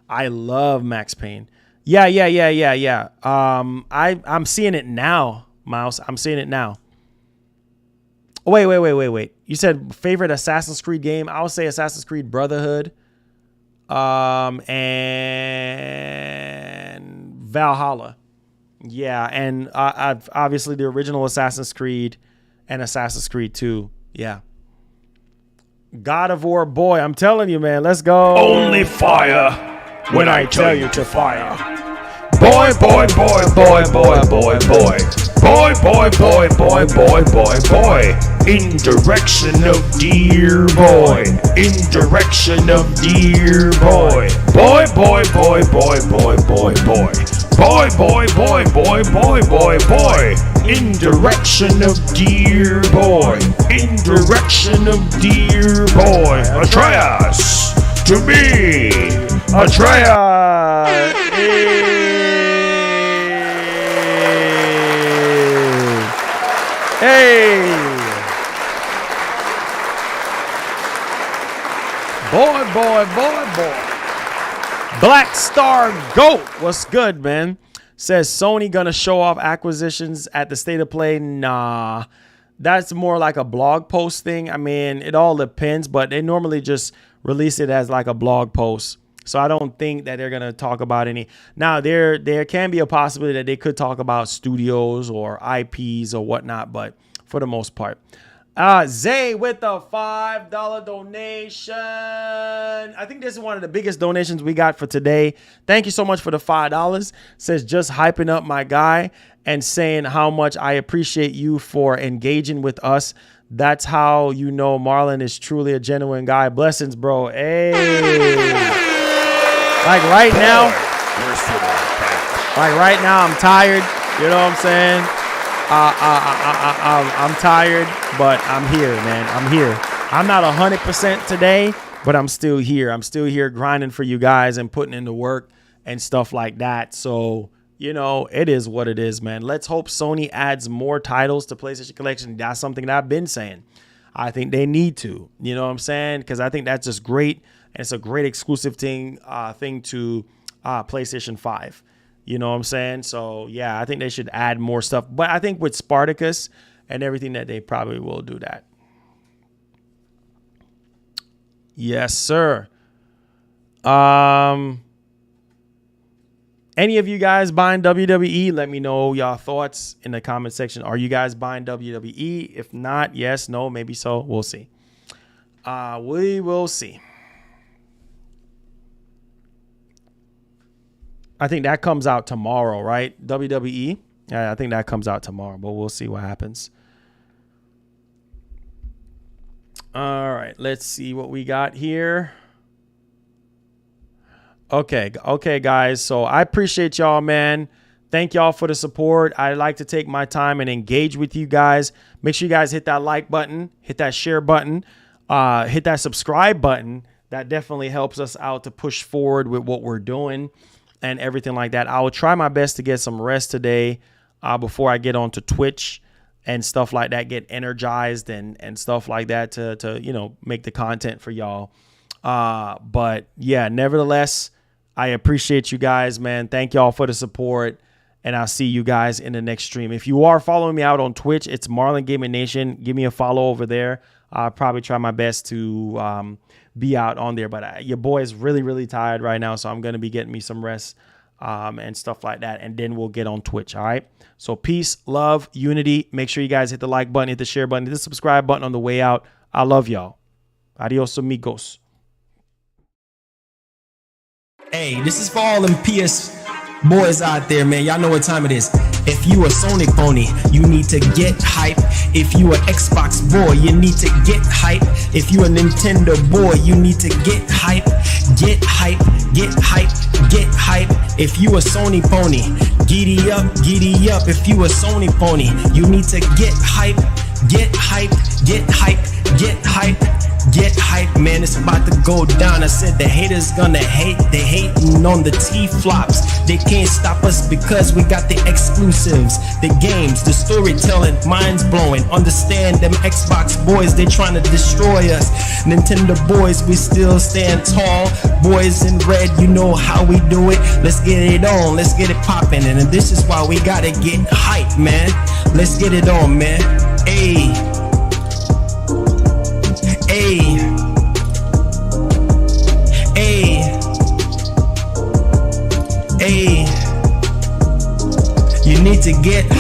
D: I love Max Payne. Yeah. I'm seeing it now, Mouse. I'm seeing it now. Wait. You said favorite Assassin's Creed game? I would say Assassin's Creed Brotherhood. And Valhalla. Yeah, and I've obviously the original Assassin's Creed and Assassin's Creed 2. Yeah. God of War, boy, I'm telling you, man, let's go.
B: Only fire when I tell you to fire. Boy. In direction of dear boy. In direction of dear boy. Boy. In direction of dear boy. In direction of dear boy. Atreus to me.
D: Atreus. Hey. Boy. Black Star Goat. What's good, man? Says Sony gonna show off acquisitions at the State of Play. Nah, that's more like a blog post thing. I mean, it all depends, but they normally just release it as like a blog post. So I don't think that they're gonna talk about any. Now there can be a possibility that they could talk about studios or IPs or whatnot, but for the most part. Zay with the $5 donation. I think this is one of the biggest donations we got for today. Thank you so much for the $5. Says just hyping up my guy and saying how much I appreciate you for engaging with us. That's how you know Marlon is truly a genuine guy. Blessings, bro. Hey. Like right now, I'm tired. You know what I'm saying? I'm tired, but I'm here, man. I'm here. I'm not 100% today, but I'm still here. I'm still here grinding for you guys and putting in the work and stuff like that. So, you know, it is what it is, man. Let's hope Sony adds more titles to PlayStation Collection. That's something that I've been saying. I think they need to, you know what I'm saying? Because I think that's just great. And it's a great exclusive thing to PlayStation 5. You know what I'm saying? So, yeah, I think they should add more stuff. But I think with Spartacus and everything that they probably will do that. Yes, sir. Any of you guys buying WWE? Let me know y'all thoughts in the comment section. Are you guys buying WWE? If not, yes, no, maybe so. We'll see. We will see. I think that comes out tomorrow, right? WWE. Yeah, I think that comes out tomorrow, but we'll see what happens. All right, let's see what we got here. Okay, guys. So I appreciate y'all, man. Thank y'all for the support. I like to take my time and engage with you guys. Make sure you guys hit that like button, hit that share button, hit that subscribe button. That definitely helps us out to push forward with what we're doing and everything like that. I will try my best to get some rest today before I get onto Twitch and stuff like that, get energized and stuff like that to you know, make the content for y'all. But yeah, nevertheless, I appreciate you guys, man. Thank y'all for the support, and I'll see you guys in the next stream. If you are following me out on Twitch, it's Marlon Gaming Nation. Give me a follow over there. I'll probably try my best to be out on there, but your boy is really, really tired right now, so I'm going to be getting me some rest and stuff like that, and then we'll get on Twitch, all right? So peace, love, unity. Make sure you guys hit the like button, hit the share button, hit the subscribe button on the way out. I love y'all. Adios, amigos.
B: Hey, this is for all them PS boys out there, man. Y'all know what time it is. If you a Sony pony, you need to get hype. If you a Xbox boy, you need to get hype. If you a Nintendo boy, you need to get hype. Get hype, get hype, get hype. If you a Sony pony, giddy up, giddy up. If you a Sony pony, you need to get hype, get hype, get hype, get hype. Get hype, man, it's about to go down. I said the haters gonna hate. They hating on the T-flops. They can't stop us because we got the exclusives, the games, the storytelling, minds blowing. Understand them Xbox boys, they trying to destroy us. Nintendo boys, we still stand tall. Boys in red, you know how we do it. Let's get it on, let's get it popping. And this is why we gotta get hype, man. Let's get it on, man. Ayy. Hey, hey, hey, you need to get